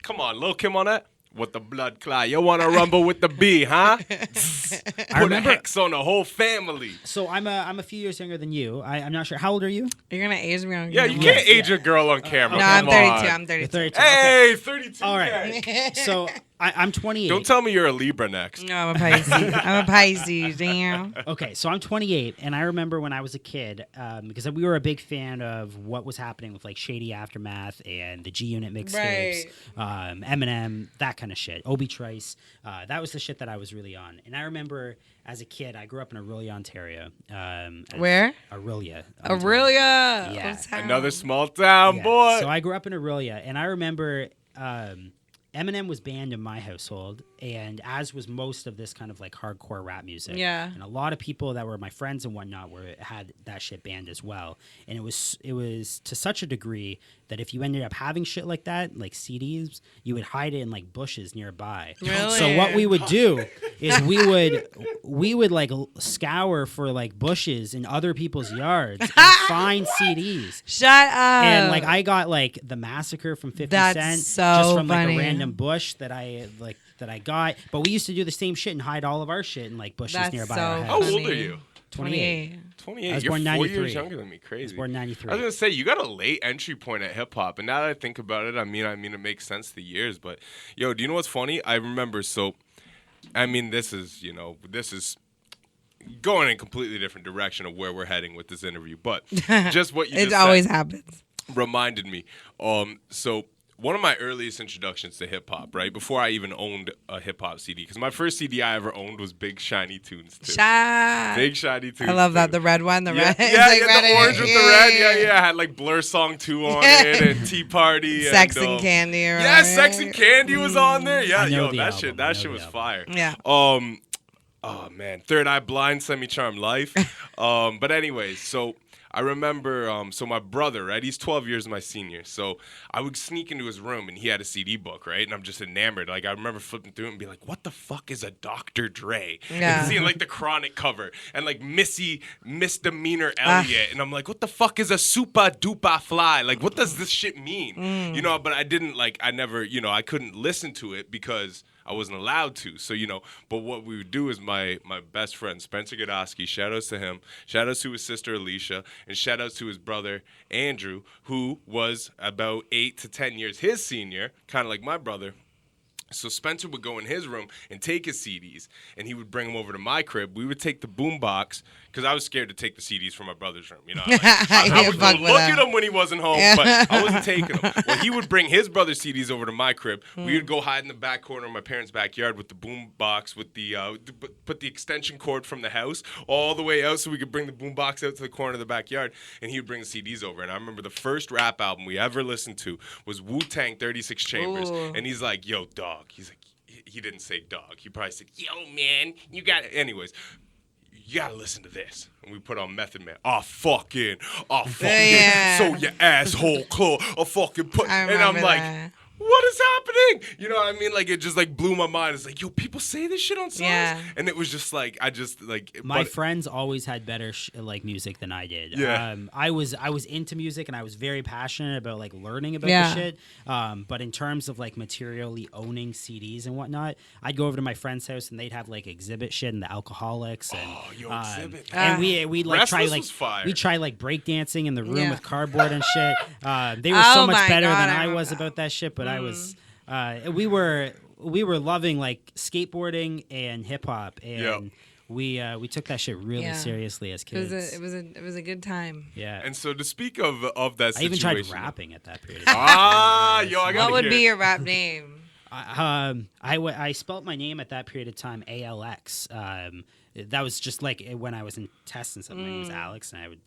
Come on, Lil Kim on that. What the blood clot? You want to rumble with the B, huh? Put a hex on the whole family. So I'm a few years younger than you. I'm not sure. How old are you? You're gonna age me on Yeah, you can't age a girl on camera. No, Come I'm 32. on. I'm 32. Hey, 32. All right. So I'm 28. Don't tell me you're a Libra next. No, I'm a Pisces. I'm a Pisces. Damn. Okay, so I'm 28, and I remember when I was a kid, because we were a big fan of what was happening with like Shady Aftermath and the G Unit mixtapes, Eminem, that kind of shit. Obi Trice, that was the shit that I was really on. And I remember as a kid, I grew up in Aurelia, Ontario. Where? Aurelia. Aurelia. Yeah. Another small town, boy. So I grew up in Aurelia, and I remember Eminem was banned in my household, and as was most of this kind of like hardcore rap music. Yeah. And a lot of people that were my friends and whatnot had that shit banned as well. And it was to such a degree that if you ended up having shit like that, like CDs, you would hide it in like bushes nearby. Really? So what we would do is we would like scour for like bushes in other people's yards and find CDs. Shut up. And like I got like The Massacre from 50 That's Cent so just from like funny. a random bush that I got. But we used to do the same shit and hide all of our shit in like bushes That's nearby so our How house. old are you? 28. 28. I was You're born 4 93. years younger than me. Crazy. I was born 93. I was gonna say you got a late entry point at hip hop, and now that I think about it, I mean it makes sense the years. But yo, do you know what's funny? I remember I mean, this is going in a completely different direction of where we're heading with this interview. But just what you just said. It always happens. Reminded me. So one of my earliest introductions to hip hop, right? Before I even owned a hip hop CD, because my first CD I ever owned was Big Shiny Tunes too. Big Shiny Tunes. I love that. The red one. The red. Yeah, like red the orange with the red. Yeah. I had like Blur Song 2 on it and Tea Party. Sex and Candy. Yeah, Sex and Candy was on there. Yeah, that shit was fire. Yeah. Oh man, Third Eye Blind, Semi-Charmed Life. But anyways, so I remember, so my brother, right, he's 12 years my senior, so I would sneak into his room, and he had a CD book, right, and I'm just enamored. Like, I remember flipping through it and be like, what the fuck is a Dr. Dre? Yeah. And seeing, like, the Chronic cover, and, like, Misdemeanor Elliott, and I'm like, what the fuck is a Super Duper Fly? Like, what does this shit mean? You know, but I didn't, like, I never, I couldn't listen to it because I wasn't allowed to. So, but what we would do is my best friend, Spencer Godowski, shout outs to him, shout outs to his sister, Alicia, and shout outs to his brother, Andrew, who was about 8 to 10 years his senior, kind of like my brother. So Spencer would go in his room and take his CDs, and he would bring them over to my crib. We would take the boombox, because I was scared to take the CDs from my brother's room. I would go look at him when he wasn't home, but I wasn't taking them. Well, he would bring his brother's CDs over to my crib. We would go hide in the back corner of my parents' backyard with the boombox, with the put the extension cord from the house all the way out so we could bring the boombox out to the corner of the backyard, and he would bring the CDs over. And I remember the first rap album we ever listened to was Wu-Tang 36 Chambers, and he's like, yo, dog. He's like, he didn't say dog. He probably said, yo, man, you got it. Anyways, you got to listen to this. And we put on Method Man. Fucking, so your asshole claw, and I'm like, what is happening? You know what I mean? Like, it just, like, blew my mind. It's like, yo, people say this shit on songs? Yeah. And it was just, like, my friends always had better, music than I did. Yeah. I was into music, and I was very passionate about, like, learning about the shit. But in terms of, like, materially owning CDs and whatnot, I'd go over to my friend's house, and they'd have, like, Exhibit shit and the Alcoholics. And, Exhibit. And we'd like, try, like, breakdancing in the room with cardboard and shit. They were so much better than I was about that shit, but I was, we were loving like skateboarding and hip hop, and we took that shit really seriously as kids. It was a good time. Yeah. And so to speak of that situation, I even tried rapping at that period of time. What would be your rap name? I spelt my name at that period of time ALX. That was just like when I was in tests and stuff. My name was Alex, and I would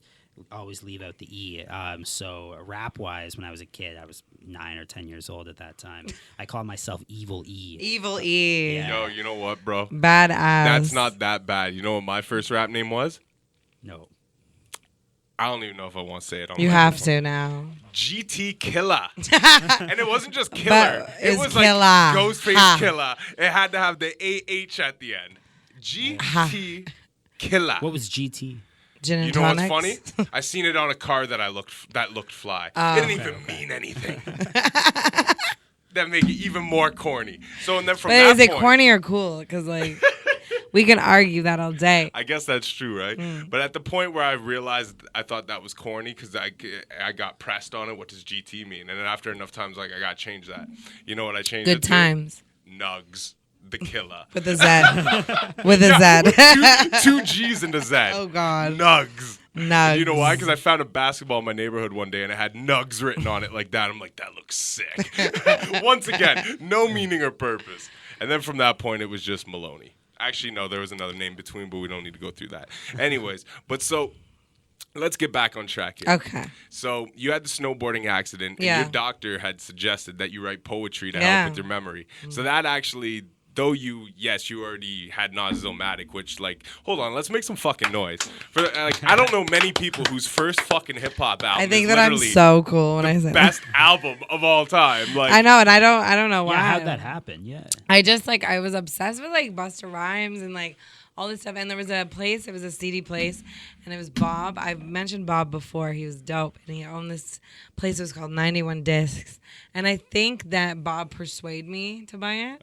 always leave out the E. So rap-wise, when I was a kid, I was 9 or 10 years old at that time. I called myself Evil E. Evil E. Yeah. Yo, you know what, bro? Badass. That's not that bad. You know what my first rap name was? No. I don't even know if I want to say it. You have to now. GT Killer. And it wasn't just killer. It was killer. Like Ghostface Killer. It had to have the AH at the end. GT Killer. What was GT? Gin and you know tonics? what's funny? I seen it on a car that looked fly. It didn't even mean anything. That make it even more corny. So and then from that point, is it corny or cool? Because like we can argue that all day. I guess that's true, right? But at the point where I realized I thought that was corny because I got pressed on it. What does GT mean? And then after enough times, like I got to change that. You know what I changed? Good times. Nugs. The Killer. With a Z. With a Z. Two G's and a Z. Oh, God. Nugs. Nugs. You know why? Because I found a basketball in my neighborhood one day, and it had Nugs written on it like that. I'm like, that looks sick. Once again, no meaning or purpose. And then from that point, it was just Maloney. Actually, no, there was another name between, but we don't need to go through that. Anyways, but so let's get back on track here. Okay. So you had the snowboarding accident, and your doctor had suggested that you write poetry to help with your memory. So that actually... Though you already had Nozomatic, which, like, hold on, let's make some fucking noise. I don't know many people whose first fucking hip hop album. I think that I'm so cool when I say best album of all time. Like, I know, and I don't know why. Yeah, how'd that happen? Yeah. I just I was obsessed with like Busta Rhymes and like all this stuff. And there was a place, it was a CD place, and it was Bob. I've mentioned Bob before. He was dope, and he owned this place. It was called 91 Discs. And I think that Bob persuaded me to buy it.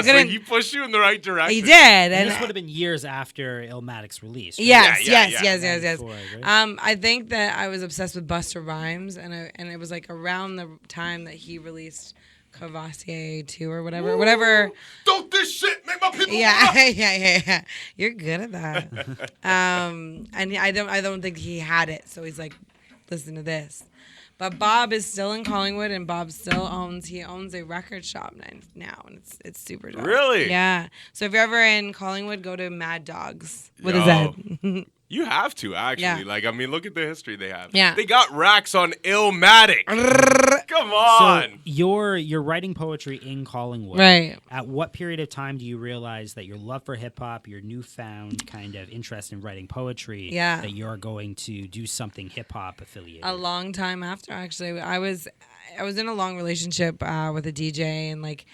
So he pushed you in the right direction. He did. And this would have been years after Illmatic's release. Right? Yes. Right? I think that I was obsessed with Busta Rhymes, and it was like around the time that he released Cavassier 2 or whatever. Don't this shit make my people yeah. You're good at that. And I don't think he had it, so he's like, listen to this. But Bob is still in Collingwood, and Bob still owns a record shop now, and it's super dope. Really? Yeah. So if you're ever in Collingwood, go to Mad Dogs with a Z. You have to, actually. Yeah. Like, I mean, look at the history they have. Yeah. They got Raxx on Illmatic. Come on. So you're writing poetry in Collingwood. Right. At what period of time do you realize that your love for hip-hop, your newfound kind of interest in writing poetry, that you're going to do something hip-hop affiliated? A long time after, actually. I was in a long relationship with a DJ, and, like,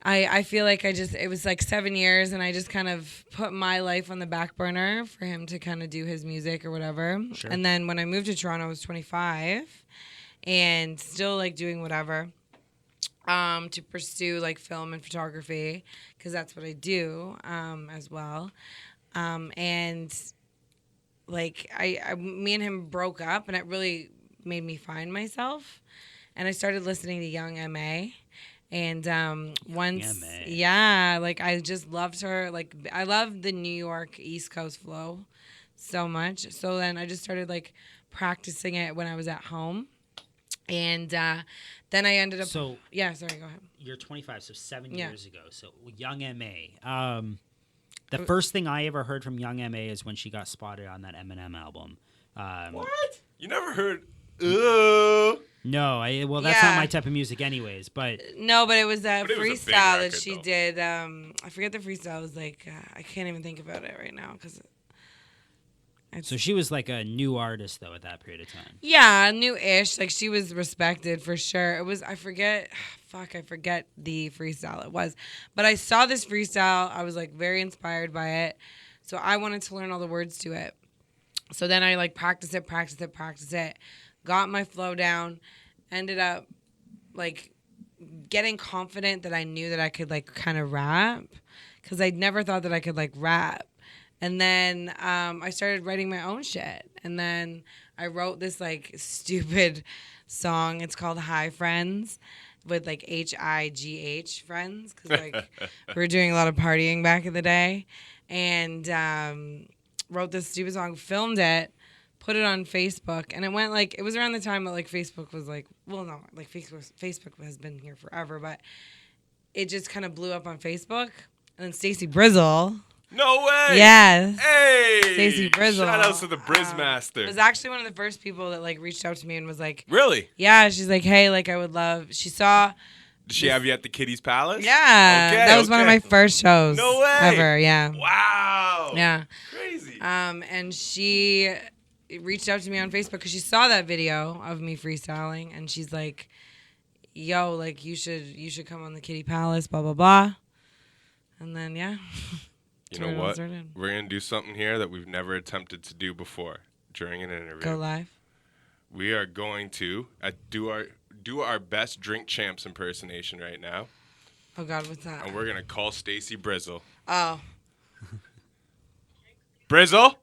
I feel like it was like 7 years, and I just kind of put my life on the back burner for him to kind of do his music or whatever. Sure. And then when I moved to Toronto, I was 25 and still like doing whatever to pursue like film and photography, because that's what I do as well. And like me and him broke up, and it really made me find myself. And I started listening to Young M.A. And once, like I just loved her. Like I love the New York East Coast flow so much. So then I just started like practicing it when I was at home. And then I ended up. So yeah, sorry, go ahead. You're 25, so 7 years ago. So Young M.A. The first thing I ever heard from Young M.A. is when she got spotted on that Eminem album. What? You never heard? No, that's not my type of music, anyways. But no, but it was that freestyle record, that she did. I forget the freestyle. It was like I can't even think about it right now because. So she was like a new artist though at that period of time. Yeah, new-ish. Like she was respected for sure. It was I forget the freestyle it was, but I saw this freestyle. I was like very inspired by it, so I wanted to learn all the words to it. So then I like practice it. Got my flow down, ended up like getting confident that I knew that I could like kind of rap, because I never thought that I could like rap. And then I started writing my own shit, and then I wrote this like stupid song. It's called Hi Friends, with like HIGH friends, because like we were doing a lot of partying back in the day, and wrote this stupid song, filmed it, put it on Facebook, and it was around the time that like Facebook was like, well, no, like Facebook has been here forever, but it just kind of blew up on Facebook. And then6ixBuzz. No way. Yes. Hey. 6ixBuzz. Shout out to the Briz Master. Was actually one of the first people that like reached out to me and was like, really? Yeah. She's like, hey, like I would love. She saw. Did she have you at the Kitty's Palace? Yeah. Okay, that was one of my first shows. No way. Ever. Yeah. Wow. Yeah. Crazy. And she reached out to me on Facebook because she saw that video of me freestyling, and she's like, yo, like you should come on the Kitty Palace, blah blah blah. And then you know what? We're gonna do something here that we've never attempted to do before during an interview. Go live. We are going to do our best Drink Champs impersonation right now. Oh God, what's that? And we're gonna call StacyBuzz. Oh. Brizzle?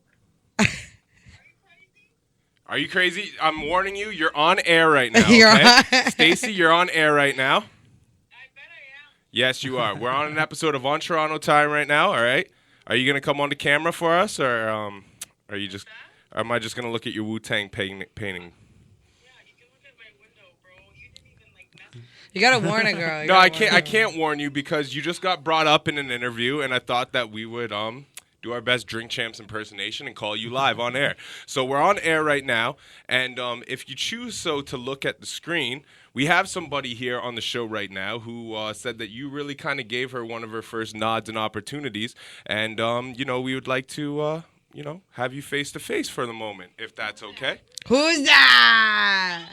Are you crazy? I'm warning you. You're on air right now. Okay? Stacy, you're on air right now. I bet I am. Yes, you are. We're on an episode of On Toronto Time right now. All right. Are you gonna come on the camera for us, or are you just? Or am I just gonna look at your Wu-Tang painting? Yeah, you can look at my window, bro. You didn't even mess. You gotta warn a girl. No, I can't. I can't warn you because you just got brought up in an interview, and I thought that we would do our best Drink Champs impersonation and call you live on air. So we're on air right now, and if you choose to look at the screen, we have somebody here on the show right now who said that you really kind of gave her one of her first nods and opportunities, and we would like to have you face to face for the moment, if that's okay. Who's that?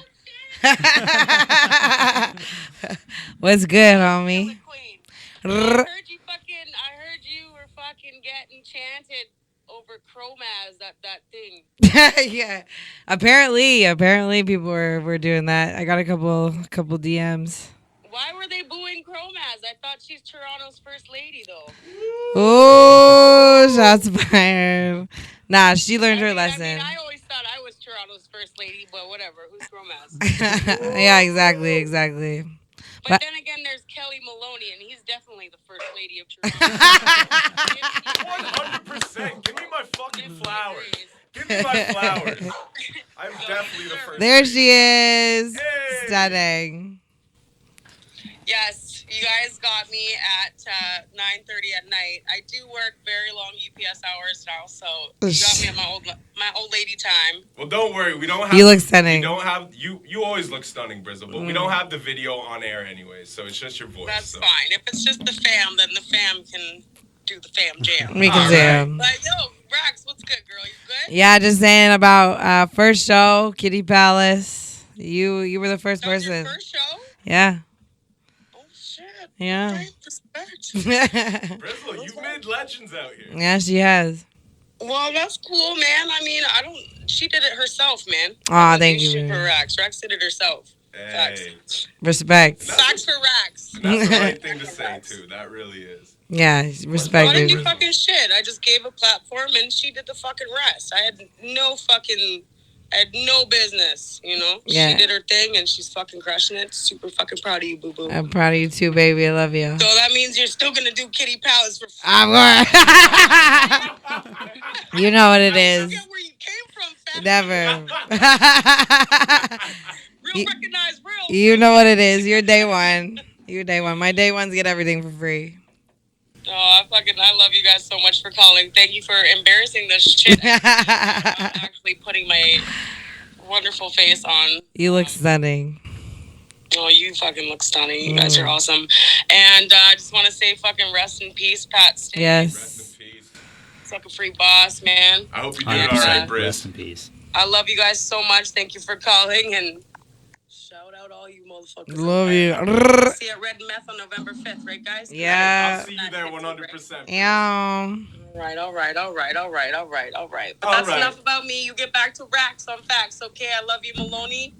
What's good, homie? I heard you were fucking getting chanted over Chromaz, that thing. Yeah. Apparently people were doing that. I got a couple DMs. Why were they booing Chromaz? I thought she's Toronto's first lady, though. Oh, shots fired. Nah, she learned her lesson. I always thought I was Toronto's first lady, but whatever. Who's Chromaz? Yeah, exactly. But then again, there's Kelly Maloney, and he's definitely the first lady of Toronto. 100%. Give me my fucking flowers. Give me my flowers. I'm definitely the first. There she is. Hey. Stunning. Yes, you guys got me at 9:30 at night. I do work very long UPS hours now, so you got me at my old lady time. Well, don't worry, we don't have. You look stunning. We don't have you. You always look stunning, Brizzle, but we don't have the video on air anyway, so it's just your voice. That's fine. If it's just the fam, then the fam can do the fam jam. We can jam. But yo, Raxx, what's good, girl? You good? Yeah, just saying about first show, Kitty Palace. You were the first person. Your first show? Yeah. Yeah. Right, Brizzle, you've made legends out here. Yeah, she has. Well, that's cool, man. I mean, she did it herself, man. Aw, thank you. For Raxx. Raxx did it herself. Hey. Facts. Respect. Facts for Raxx. And that's the right thing to say, too. That really is. Yeah, respect. I didn't do fucking shit. I just gave a platform and she did the fucking rest. I had no business, you know? Yeah. She did her thing and she's fucking crushing it. Super fucking proud of you, boo-boo. I'm proud of you too, baby. I love you. So that means you're still going to do Kitty Palace for free. You know what it is. I forget where you came from, fam. Never. Real recognized real. You know what it is. You're day one. My day ones get everything for free. Oh, I love you guys so much for calling. Thank you for embarrassing the shit. I'm actually putting my wonderful face on. You look stunning. Oh, you fucking look stunning. You guys are awesome. And I just want to say fucking rest in peace, Pat Stay. Yes. Rest in peace. Sucker free boss, man. I hope you're doing all right, Briz. Rest in peace. I love you guys so much. Thank you for calling and shout out all you motherfuckers. Love you. See you at Red Meth on November 5th, right, guys? Yeah. I'll see you there 100%. Yeah. All right. But that's enough about me. You get back to Raxx on Facts, okay? I love you, Maloney.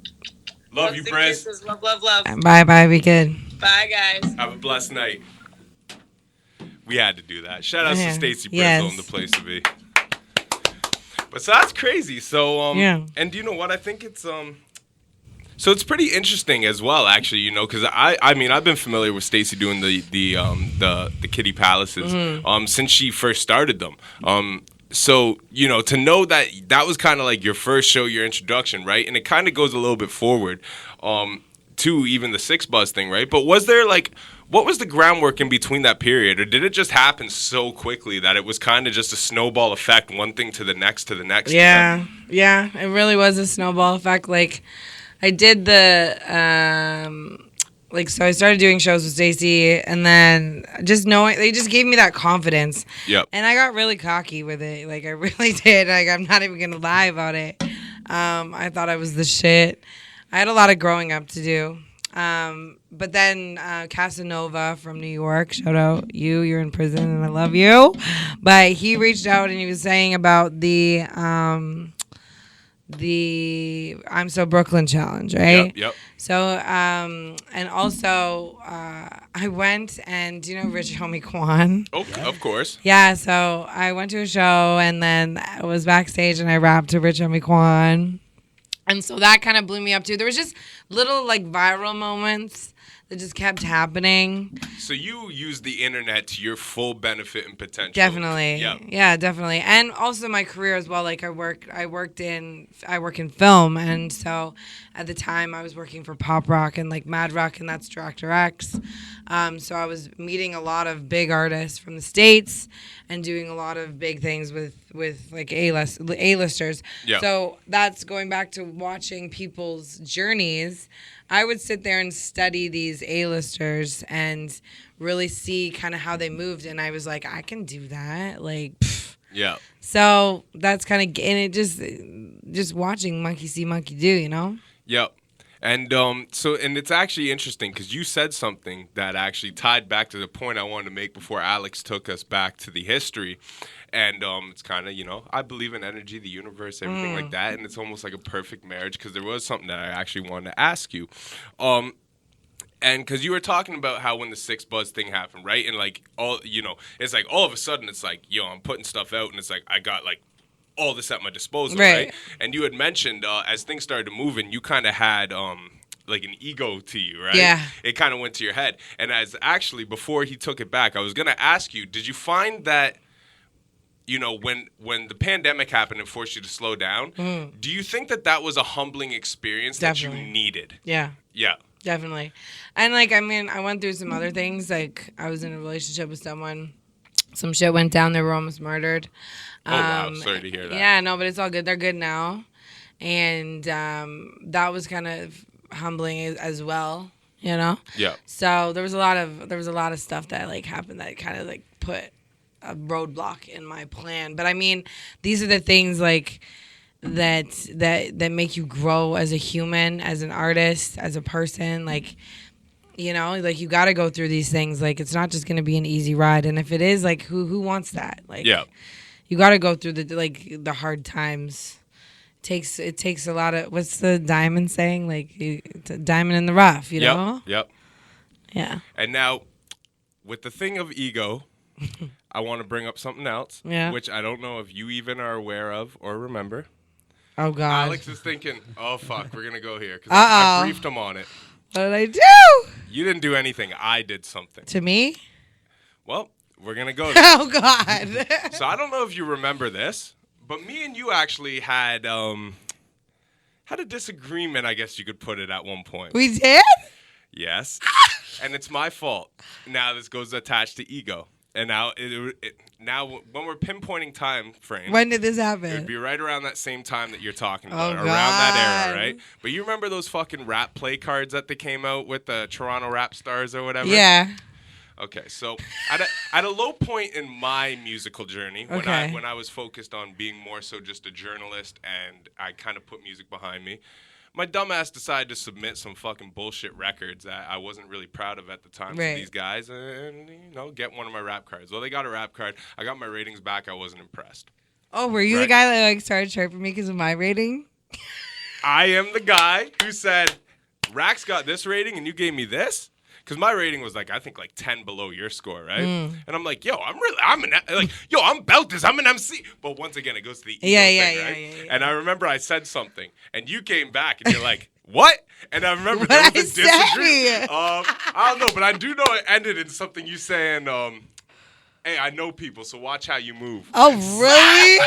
Love you, Briz. Love. Bye. Be good. Bye, guys. Have a blessed night. We had to do that. Shout out to Stacey Brizzle Yes. and the place to be. But so that's crazy. So and you know what? I think it's so it's pretty interesting as well, actually. You know, because I mean I've been familiar with Stacey doing the Kitty Palaces since she first started them. So, you know, to know that was kind of like your first show, your introduction, right? And it kind of goes a little bit forward to even the 6ixBuzz thing, right? But was there what was the groundwork in between that period? Or did it just happen so quickly that it was kind of just a snowball effect, one thing to the next to the next? Yeah, it really was a snowball effect. Like, I did the... so I started doing shows with Stacey, and then just knowing, they just gave me that confidence. Yep. And I got really cocky with it. Like, I really did. Like, I'm not even going to lie about it. I thought I was the shit. I had a lot of growing up to do. But then Casanova from New York, shout out you're in prison and I love you. But he reached out and he was saying about the I'm So Brooklyn challenge, right? Yep. So, and also, I went and, do you know Rich Homie Quan? Oh, of course. Yeah, so I went to a show and then I was backstage and I rapped to Rich Homie Quan. And so that kind of blew me up too. There was just little viral moments that just kept happening. So you use the internet to your full benefit and potential. Definitely. Yep. Yeah, definitely. And also my career as well. Like I work in film, and so at the time I was working for Pop Rock and Mad Rock, and that's Director X. So I was meeting a lot of big artists from the States and doing a lot of big things with A-listers. Yep. So that's going back to watching people's journeys. I would sit there and study these A-listers and really see kind of how they moved, and I was like, I can do that. Yeah. So that's kind of, and it just watching monkey see, monkey do, you know? Yep. And and it's actually interesting because you said something that actually tied back to the point I wanted to make before Alex took us back to the history. And it's kind of, I believe in energy, the universe, everything like that. And it's almost like a perfect marriage because there was something that I actually wanted to ask you. And because you were talking about how when the 6ixBuzz thing happened, right? And it's all of a sudden it's I'm putting stuff out and it's I got all this at my disposal, right? And you had mentioned as things started to move and you kind of had like an ego to you, right? Yeah. It kind of went to your head. And as actually, before he took it back, I was going to ask you, did you find that, you know, when the pandemic happened and forced you to slow down, do you think that was a humbling experience Definitely. that you needed? Yeah. Yeah. Definitely. And, like, I mean, I went through some other things. Like, I was in a relationship with someone. Some shit went down. They were almost murdered. Oh, wow. Sorry to hear that. Yeah, no, but it's all good. They're good now. And that was kind of humbling as well, you know? Yeah. So there was a lot of stuff that, like, happened that kind of, like, put a roadblock in my plan. But, I mean, these are the things, like, that make you grow as a human, as an artist, as a person. Like, you know, like, you got to go through these things. Like, it's not just going to be an easy ride. And if it is, like, who wants that? Like, yeah. You got to go through the hard times. It takes a lot of, what's the diamond saying? Like, it's a diamond in the rough, you know? Yep. Yeah. And now, with the thing of ego, I want to bring up something else, which I don't know if you even are aware of or remember. Oh, God. Alex is thinking, oh, fuck, we're going to go here. Because I briefed him on it. What did I do? You didn't do anything. I did something. To me? Well, we're going to go there. Oh, God. So I don't know if you remember this, but me and you actually had a disagreement, I guess you could put it, at one point. We did? Yes. And it's my fault. Now this goes attached to ego. And now, now when we're pinpointing time frame. When did this happen? It would be right around that same time that you're talking Oh, about. God. Around that era, right? But you remember those fucking rap play cards that they came out with the Toronto rap stars or whatever? Yeah. Okay, so at a low point in my musical journey, when I was focused on being more so just a journalist and I kind of put music behind me, my dumbass decided to submit some fucking bullshit records that I wasn't really proud of at the time to these guys and, you know, get one of my rap cards. Well, they got a rap card. I got my ratings back. I wasn't impressed. Oh, were you the guy that, like, started chirping me because of my rating? I am the guy who said, Raxx got this rating and you gave me this? Because my rating was like, I think like 10 below your score, right? And I'm like, yo, I'm about this. I'm an MC. But once again, it goes to the ego thing, right? Yeah. And I remember I said something, and you came back, and you're like, what? And I remember there was a disagreement. I don't know, but I do know it ended in something you saying, hey, I know people, so watch how you move. Oh, really?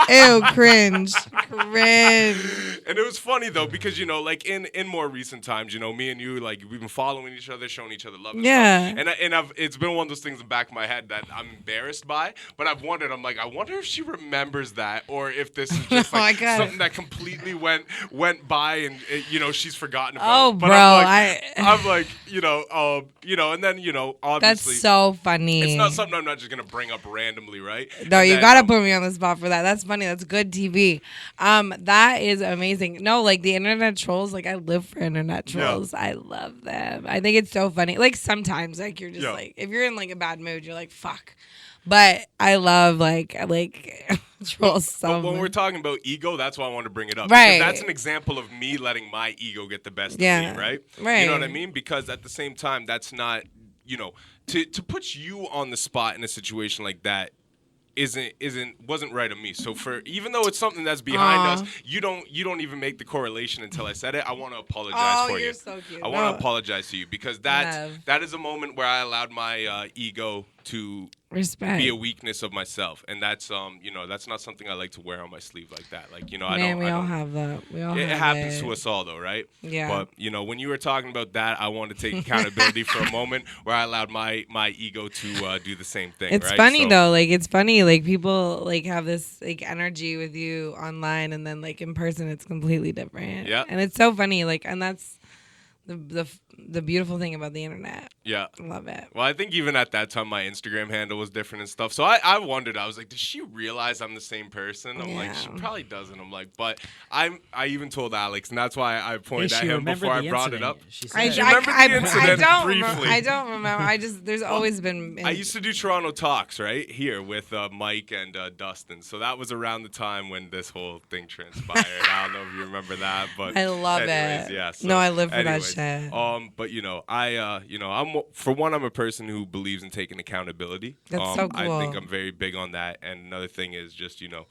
Ew, cringe. And it was funny, though, because, you know, like, in more recent times, you know, me and you, like, we've been following each other, showing each other love and stuff. And it's been one of those things in the back of my head that I'm embarrassed by, but I've wondered, I'm like, I wonder if she remembers that, or if this is just, like, something that completely went by and, you know, she's forgotten about. Oh, but bro. I'm like, you know, and then, you know, obviously. That's so funny. It's not something I'm not just going to bring up randomly, right? No, you got to put me on the spot for that. That's funny. That's good TV. That is amazing. No, like, the internet trolls, like, I live for internet trolls. Yeah. I love them. I think it's so funny. Like, sometimes, like, you're just like, if you're in, like, a bad mood, you're like, fuck. But I love, like trolls so much. But when we're talking about ego, that's why I wanted to bring it up. Right. Because that's an example of me letting my ego get the best of me, right? Right. You know what I mean? Because at the same time, that's not, you know, to put you on the spot in a situation like that wasn't right of me. So even though it's something that's behind us, you don't even make the correlation until I said it. I want to apologize for you. You're so cute. I want to apologize to you because that is a moment where I allowed my ego to be a weakness of myself, and that's you know, that's not something I like to wear on my sleeve like that. Like, you know, we all have that. It happens to us all, though, right? Yeah. But you know, when you were talking about that, I wanted to take accountability for a moment where I allowed my ego to do the same thing. It's funny though. Like, it's funny. Like, people like have this like energy with you online, and then like in person, it's completely different. Yeah. And it's so funny. Like, and that's the beautiful thing about the internet. Yeah. Love it. Well, I think even at that time, my Instagram handle was different and stuff. So I wondered, I was like, does she realize I'm the same person? I'm like, she probably doesn't. I'm like, but I even told Alex, and that's why I pointed at him before I brought it up. I don't remember. There's always been. I used to do Toronto Talks, right, here with Mike and Dustin. So that was around the time when this whole thing transpired. I don't know if you remember that, but I love it. Yeah. So, no, I live for that shit. But you know, I'm a person who believes in taking accountability. That's so cool. I think I'm very big on that. And another thing is just, you know,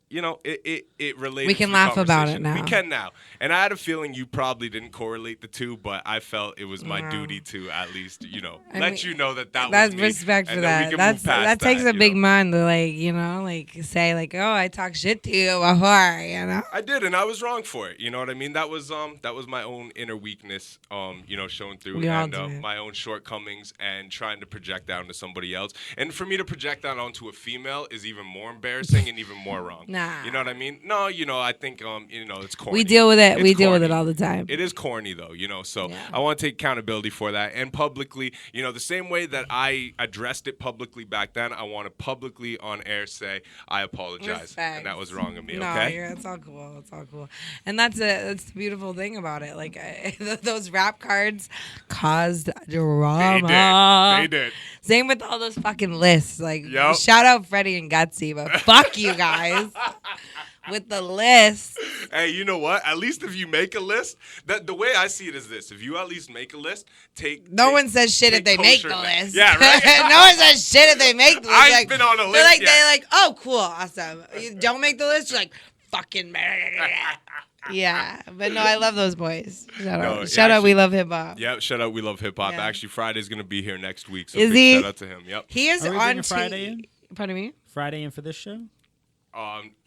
you know, it related. We can to the laugh about it conversation. now. We can now. And I had a feeling you probably didn't correlate the two, but I felt it was my duty to at least, you know, let you know that that's was me. Respect for that. That takes a big mind to like, you know, like say like, oh, I talk shit to you before, you know. I did, and I was wrong for it. You know what I mean? That was my own inner weakness, you know, showing through, and my own shortcomings, and trying to project down to somebody else. And for me to project that onto a female is even more embarrassing and even more wrong. Nah. You know what I mean? No, you know, I think you know, it's corny. We deal with it. We deal with it all the time. It is corny though, you know. So I want to take accountability for that, and publicly, you know, the same way that I addressed it publicly back then, I want to publicly on air say I apologize, Respect. and that was wrong of me. No, okay, it's all cool. It's all cool, and that's the beautiful thing about it. Like those rap cards caused drama. They did. Same with all those fucking lists. Like shout out Freddie and Gutsy, but fuck you guys. With the list. Hey, you know what? At least if you make a list, the way I see it is this: if you at least make a list, no one says shit if they make the list. Yeah, right. No one says shit if they make the list. I've been on a list. They're like, oh, cool, awesome. You don't make the list, you're like, fucking. Yeah, but no, I love those boys. Shout out, we love hip hop. Yep, shout out, we love hip hop. Yeah. Actually, Friday's gonna be here next week, so is he? Shout out to him. Yep. He is on Friday in? Pardon me. Friday in for this show?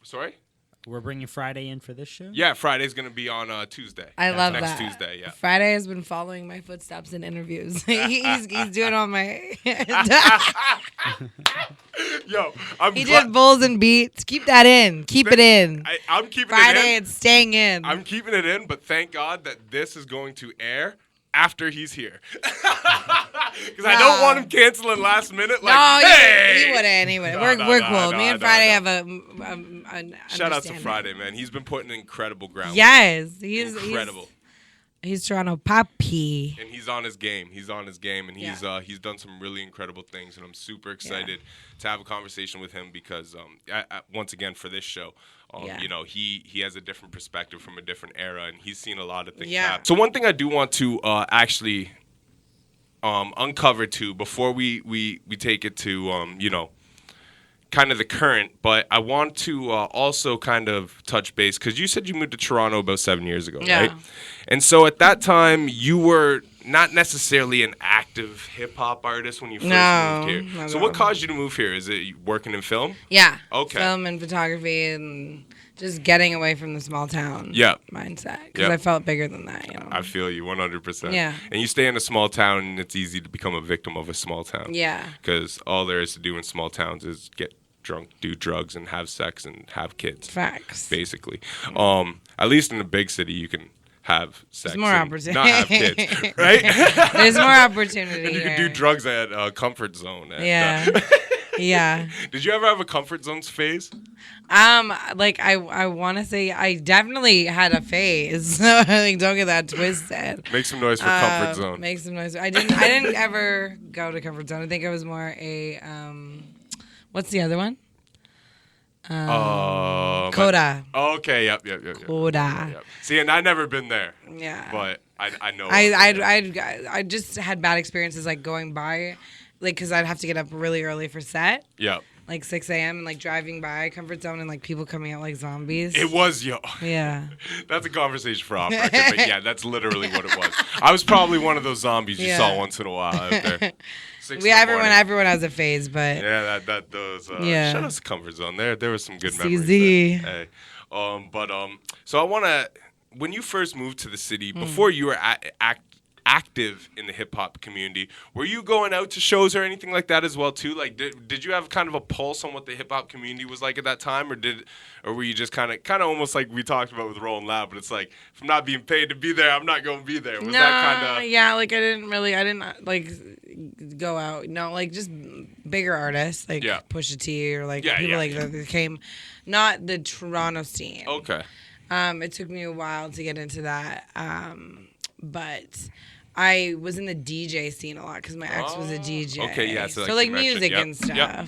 Sorry. We're bringing Friday in for this show? Yeah, Friday's going to be on Tuesday. I love next that. Next Tuesday, yeah. Friday has been following my footsteps in interviews. he's doing all my... Yo, he did Bulls and Beats. Keep that in. Keep it in. I'm keeping Friday, it in. It's staying in. I'm keeping it in, but thank God that this is going to air after he's here. Because I don't want him canceling last minute. Like, no, hey! he wouldn't. We're cool. Me and Friday have an shout out to Friday, man. He's been putting in incredible groundwork. Yes. He's incredible. He's Toronto Papi. And he's on his game. And he's done some really incredible things. And I'm super excited to have a conversation with him because, once again, for this show, you know, he has a different perspective from a different era, and he's seen a lot of things happen. So one thing I do want to actually uncover too before we take it to you know, kind of the current, but I want to also kind of touch base because you said you moved to Toronto about 7 years ago, right? And so at that time you were not necessarily an active hip hop artist when you first moved here. So what caused you to move here? Is it working in film? Yeah. Okay. Film and photography and just getting away from the small town mindset. Because I felt bigger than that, you know. I feel you 100%. Yeah. And you stay in a small town and it's easy to become a victim of a small town. Yeah. Because all there is to do in small towns is get drunk, do drugs, and have sex and have kids. Facts. Basically. At least in a big city you can have sex. There's more opportunity. Not have kids, right? There's more opportunity. And you can do drugs at Comfort Zone. Yeah. Did you ever have a Comfort Zones phase? Like I want to say I definitely had a phase. Like, don't get that twisted. Make some noise for Comfort Zone. Make some noise. I didn't ever go to Comfort Zone. I think it was more a what's the other one? Coda. Okay, yep. Coda. Yep. See, and I've never been there. Yeah. But I know. I just had bad experiences like going by, like because I'd have to get up really early for set. Yep. Like 6 a.m. and like driving by Comfort Zone and like people coming out like zombies. It was, yo. Yeah. That's a conversation for off record, but yeah, that's literally what it was. I was probably one of those zombies you saw once in a while out there. Everyone has a phase, but yeah, those. Shout out to Comfort Zone. There was some good memories. CZ. Hey, so I want to. When you first moved to the city, before you were active in the hip hop community, were you going out to shows or anything like that as well too? Like, did you have kind of a pulse on what the hip hop community was like at that time, or were you just kind of almost like we talked about with Rolling Loud? But it's like, if I'm not being paid to be there, I'm not going to be there. Was that kind of? Yeah, like I didn't like go out. No, like just bigger artists like Pusha T or like people like that came, not the Toronto scene. Okay. It took me a while to get into that, but I was in the DJ scene a lot because my ex was a DJ. Okay, yeah. So like music and stuff. Yep.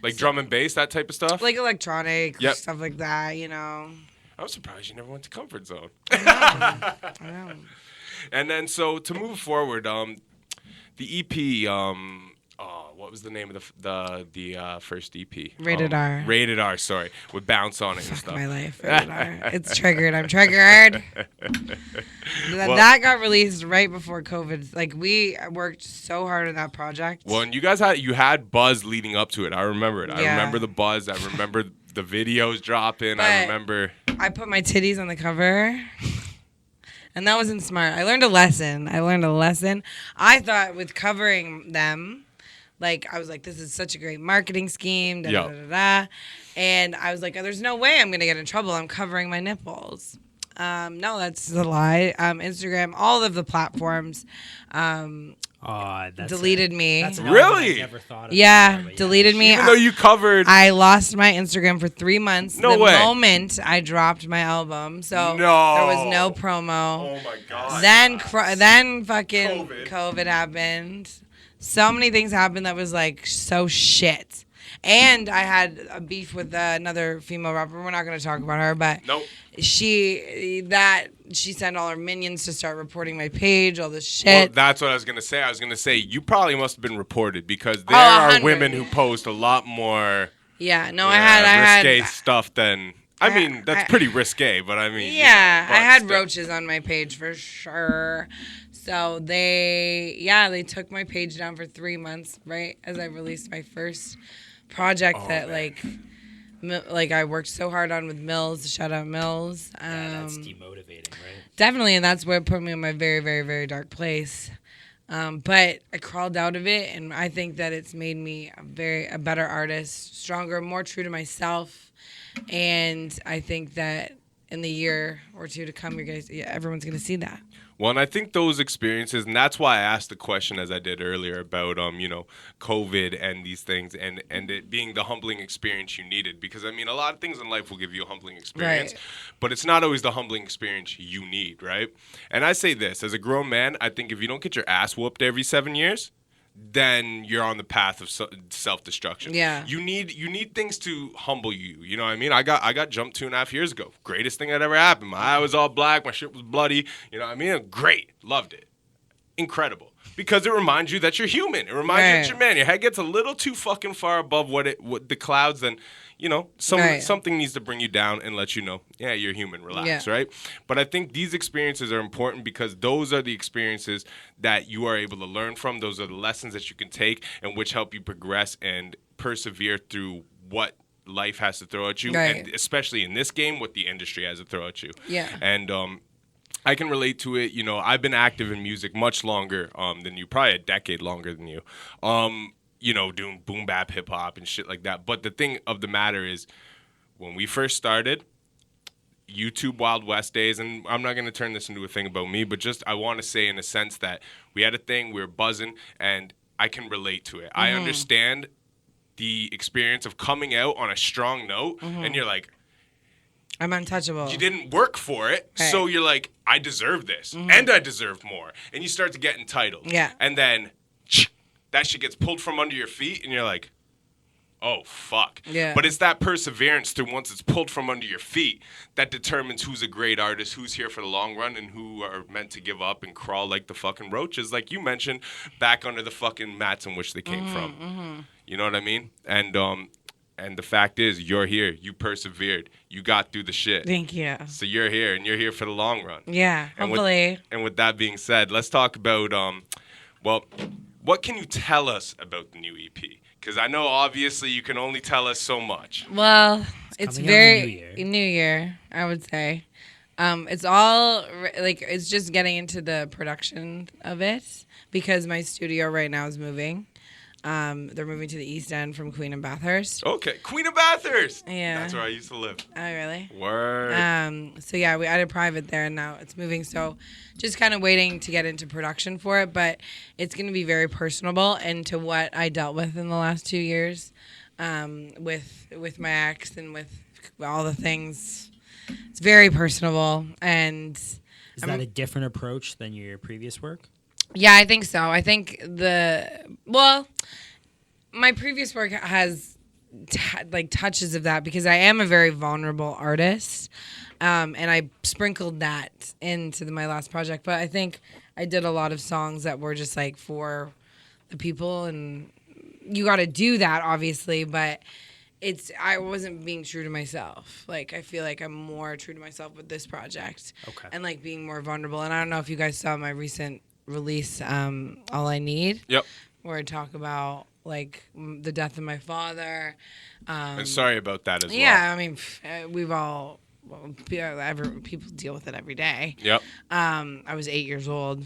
Like drum and bass, that type of stuff? Like electronic, stuff like that, you know. I'm surprised you never went to Comfort Zone. I know. And then, so to move forward, the EP, what was the name of the first EP? Rated R. Rated R, sorry, with Bounce on it and stuff. My life, Rated R. It's triggered. I'm triggered. That got released right before COVID. Like, we worked so hard on that project. Well, and you guys had buzz leading up to it. I remember it. I remember the buzz. I remember the videos dropping. I remember. I put my titties on the cover. And that wasn't smart. I learned a lesson. I thought with covering them, like, I was like, this is such a great marketing scheme. Da, da, da, da, da. And I was like, oh, there's no way I'm going to get in trouble. I'm covering my nipples. No, that's a lie. Instagram, all of the platforms deleted me. That's really? I never thought of deleted me. Even though you covered. I lost my Instagram for 3 months. No the way. moment I dropped my album. So No. there was no promo. Oh my god. Then fucking COVID happened. So many things happened that was like so shit. And I had a beef with another female rapper. We're not going to talk about her, but Nope. she sent all her minions to start reporting my page, all this shit. Well, that's what I was going to say. I was going to say, you probably must have been reported because there are 100. women who post a lot more I had risque stuff than... I mean, that's pretty risque, but I mean... Yeah, you know, I had still. roaches on my page for sure. So they took my page down for 3 months, right, as I released my first project like I worked so hard on with Mills. Shout out Mills. That's demotivating, right? Definitely, and that's where it put me in my very, very, very dark place. But I crawled out of it, and I think that it's made me a better artist, stronger, more true to myself. And I think that in the year or two to come, everyone's gonna see that. Well, and I think those experiences, and that's why I asked the question as I did earlier about, COVID and these things, and it being the humbling experience you needed. Because, I mean, a lot of things in life will give you a humbling experience, right. But it's not always the humbling experience you need, right? And I say this, as a grown man, I think if you don't get your ass whooped every 7 years, then you're on the path of self-destruction. Yeah. You need things to humble you. You know what I mean? I got jumped 2.5 years ago. Greatest thing that ever happened. My eye was all black. My shit was bloody. You know what I mean? Great. Loved it. Incredible. Because it reminds you that you're human. It reminds you that you're man. Your head gets a little too fucking far above what the clouds, and something needs to bring you down and let you know, yeah, you're human. Relax, right? But I think these experiences are important because those are the experiences that you are able to learn from. Those are the lessons that you can take and which help you progress and persevere through what life has to throw at you, and especially in this game, what the industry has to throw at you. Yeah. And I can relate to it. You know, I've been active in music much longer than you, probably a decade longer than you. Doing boom bap hip hop and shit like that. But the thing of the matter is, when we first started, YouTube Wild West days, and I'm not going to turn this into a thing about me, but just I want to say in a sense that we had a thing, we were buzzing, and I can relate to it. I understand the experience of coming out on a strong note, and you're like, I'm untouchable. You didn't work for it, so you're like, I deserve this, and I deserve more. And you start to get entitled. Yeah. And then that shit gets pulled from under your feet, and you're like, oh, fuck. Yeah. But it's that perseverance through once it's pulled from under your feet that determines who's a great artist, who's here for the long run, and who are meant to give up and crawl like the fucking roaches, like you mentioned, back under the fucking mats in which they came from. You know what I mean? And the fact is, you're here. You persevered. You got through the shit. Thank you. So you're here, and you're here for the long run. Yeah, hopefully. And with that being said, let's talk about, what can you tell us about the new EP? Because I know, obviously, you can only tell us so much. Well, it's very New Year, I would say. It's all, it's just getting into the production of it because my studio right now is moving. They're moving to the East End from Queen and Bathurst. Okay, Queen of Bathurst. Yeah, that's where I used to live. Oh, really? Word. So yeah, we had a private there, and now it's moving. So, just kind of waiting to get into production for it. But it's going to be very personable into what I dealt with in the last 2 years, with my ex and with all the things. It's very personable, and is that a different approach than your previous work? Yeah, I think so. I think my previous work has touches of that because I am a very vulnerable artist, and I sprinkled that into my last project. But I think I did a lot of songs that were just like for the people and you got to do that, obviously, but I wasn't being true to myself. Like, I feel like I'm more true to myself with this project. Okay. And, like, being more vulnerable. And I don't know if you guys saw my recent release, All I Need. Yep. Where I talk about, like, the death of my father. And sorry about that as well. Yeah, I mean, we've all... Well, people deal with it every day. Yep. I was 8 years old,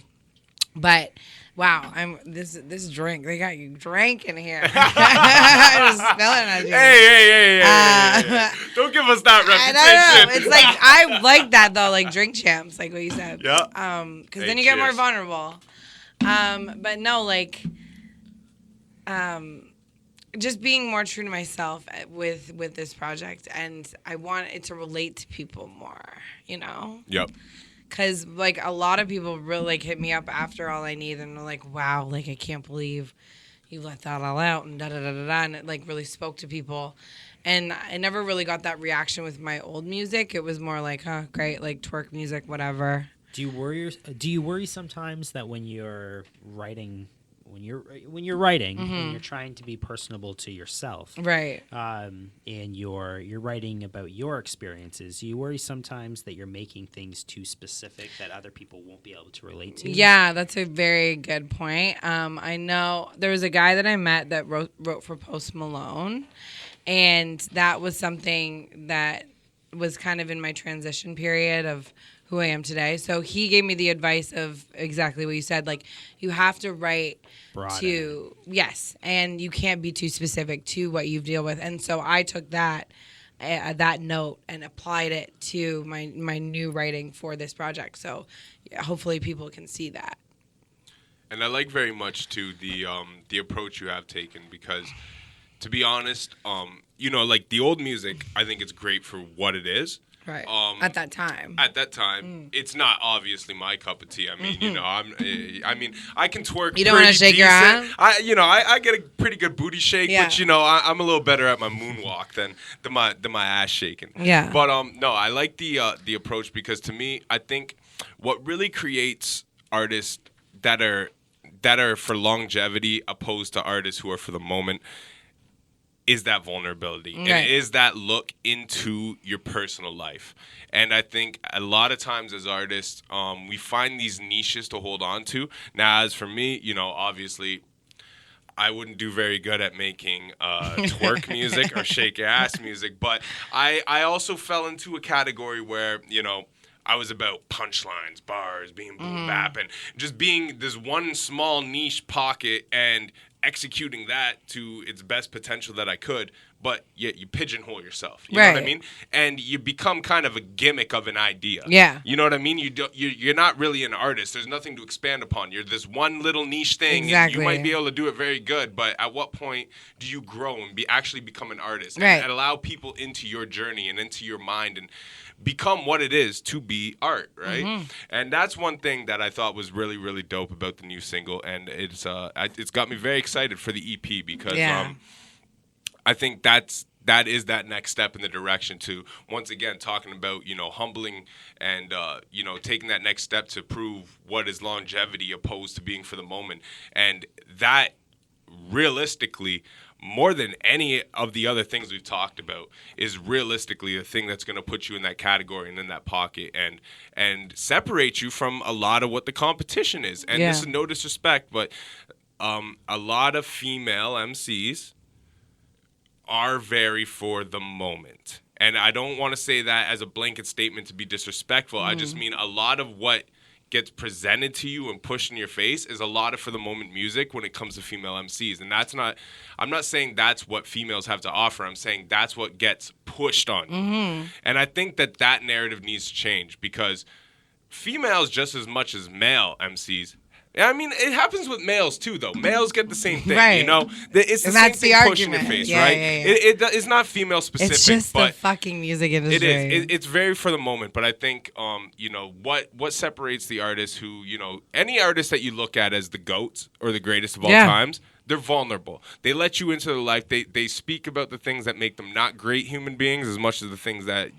but wow, this drink. They got you drinking here. I was smelling at you. Hey. Don't give us that reputation. I know. It's like I like that though, like Drink Champs, like what you said. Yeah. Because then you get more vulnerable. But no, like, just being more true to myself with this project, and I want it to relate to people more, you know? Yep. Because, like, a lot of people really, like, hit me up after All I Need, and they're like, wow, like, I can't believe you let that all out, and da-da-da-da-da, and it, like, really spoke to people. And I never really got that reaction with my old music. It was more like, huh, great, like, twerk music, whatever. Do you worry sometimes that when you're writing... When you're writing and you're trying to be personable to yourself, right? And you're writing about your experiences, you worry sometimes that you're making things too specific that other people won't be able to relate to. Yeah, that's a very good point. I know there was a guy that I met that wrote for Post Malone, and that was something that was kind of in my transition period of who I am today. So he gave me the advice of exactly what you said. Like, you have to write yes, and you can't be too specific to what you deal with. And so I took that note and applied it to my new writing for this project. So hopefully people can see that. And I like very much too the approach you have taken, because to be honest, like the old music, I think it's great for what it is. Right. At that time. It's not obviously my cup of tea. I mean, I can twerk. You don't want to shake your ass? I get a pretty good booty shake, but I'm a little better at my moonwalk than my ass shaking. Yeah. But no, I like the approach, because to me, I think what really creates artists that are for longevity opposed to artists who are for the moment is that vulnerability. Right. And it is that look into your personal life. And I think a lot of times as artists, we find these niches to hold on to. Now, as for me, obviously, I wouldn't do very good at making twerk music or shake your ass music. But I also fell into a category where, I was about punchlines, bars, being boom bap, and just being this one small niche pocket and executing that to its best potential that I could, but yet you pigeonhole yourself. You know what I mean? And you become kind of a gimmick of an idea. Yeah. You know what I mean? You're not really an artist. There's nothing to expand upon. You're this one little niche thing. Exactly. And you might be able to do it very good, but at what point do you grow and actually become an artist? Right. And allow people into your journey and into your mind and become what it is to be art, right? Mm-hmm. And that's one thing that I thought was really, really dope about the new single, and it's got me very excited for the EP, because I think that is that next step in the direction to, once again, talking about, humbling and, taking that next step to prove what is longevity opposed to being for the moment. And that realistically, more than any of the other things we've talked about, is realistically the thing that's going to put you in that category and in that pocket and separate you from a lot of what the competition is. And this is no disrespect, but a lot of female MCs are very for the moment. And I don't want to say that as a blanket statement to be disrespectful. I just mean a lot of what gets presented to you and pushed in your face is a lot of for the moment music when it comes to female MCs. And I'm not saying that's what females have to offer. I'm saying that's what gets pushed on you. Mm-hmm. And I think that narrative needs to change, because females, just as much as male MCs, I mean, it happens with males too, though. Males get the same thing, right. It's the same thing pushed in your face, right? Yeah. It's not female specific. It's just the fucking music industry. It is. It's very for the moment, but I think, what separates the artists who, any artist that you look at as the GOATs or the greatest of all times, they're vulnerable. They let you into their life. They speak about the things that make them not great human beings as much as the things that,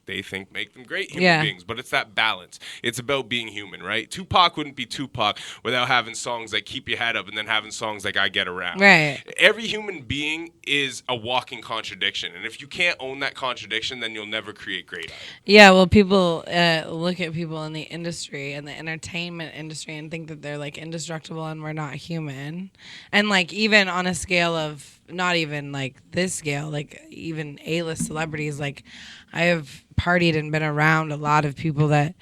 they think make them great human beings. But it's that balance. It's about being human, right? Tupac wouldn't be Tupac without having songs like Keep Your Head Up and then having songs like I Get Around. Right. Every human being is a walking contradiction. And if you can't own that contradiction, then you'll never create great art. Yeah, well, people look at people in the industry and the entertainment industry and think that they're like indestructible and we're not human. And like even on a scale of not even like this scale, like even A-list celebrities, like I have partied and been around a lot of people that,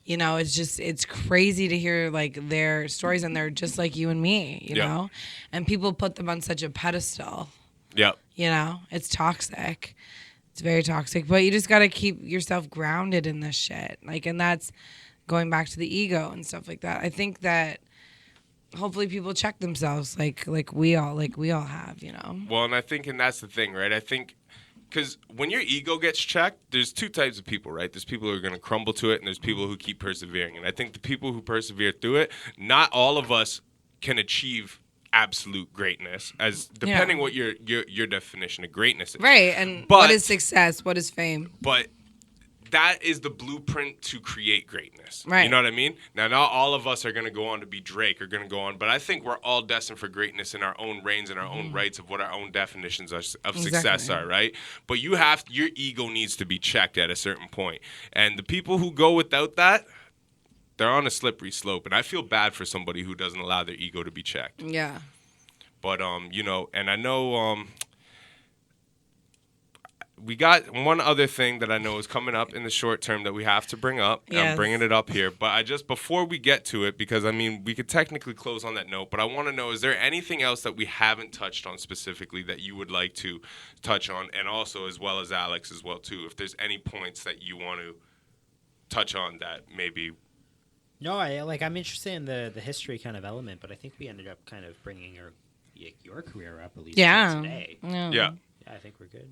you know, it's crazy to hear like their stories and they're just like you and me, you know, and people put them on such a pedestal. Yep. You know, it's toxic. It's very toxic, but you just got to keep yourself grounded in this shit. Like, and that's going back to the ego and stuff like that. I think that hopefully people check themselves like we all have, you know. Well, and that's the thing, right? I think because when your ego gets checked, there's two types of people, right? There's people who are going to crumble to it, and there's people who keep persevering. And I think the people who persevere through it, not all of us can achieve absolute greatness, as depending what your definition of greatness is. Right, and what is success? What is fame? But that is the blueprint to create greatness. Right. You know what I mean? Now, not all of us are going to go on to be Drake or going to go on, but I think we're all destined for greatness in our own reigns and our own rights of what our own definitions of success are, right? But your ego needs to be checked at a certain point. And the people who go without that, they're on a slippery slope. And I feel bad for somebody who doesn't allow their ego to be checked. Yeah. But, you know, and I know... we got one other thing that I know is coming up in the short term that we have to bring up. Yes. I'm bringing it up here. But before we get to it, because, I mean, we could technically close on that note, but I want to know, is there anything else that we haven't touched on specifically that you would like to touch on? And also, as well as Alex as well, too, if there's any points that you want to touch on that maybe... No, I'm interested in the history kind of element, but I think we ended up kind of bringing your career up, at least today. Yeah, I think we're good.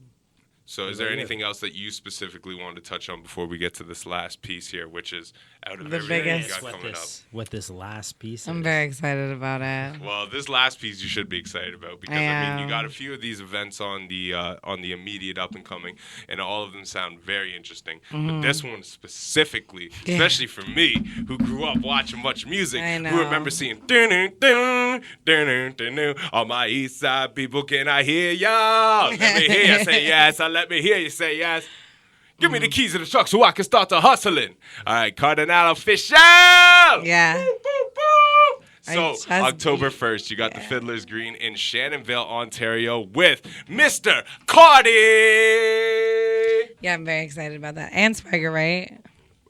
So is there anything else that you specifically wanted to touch on before we get to this last piece here, which is out of everything you got coming up? What this last piece is. I'm very excited about it. Well, this last piece you should be excited about because, I mean, you got a few of these events on the immediate up and coming, and all of them sound very interesting. But this one specifically, especially for me, who grew up watching much music, who remember seeing all my east side people, can I hear y'all? Let me hear you say yes. Let me hear you say yes. Give me the keys to the truck so I can start to hustling. All right, Cardinal Official. Yeah. Boop, boop, boop. So, October 1st, you got the Fiddler's Green in Shannonville, Ontario with Mr. Cardi. Yeah, I'm very excited about that. And Swagger Right.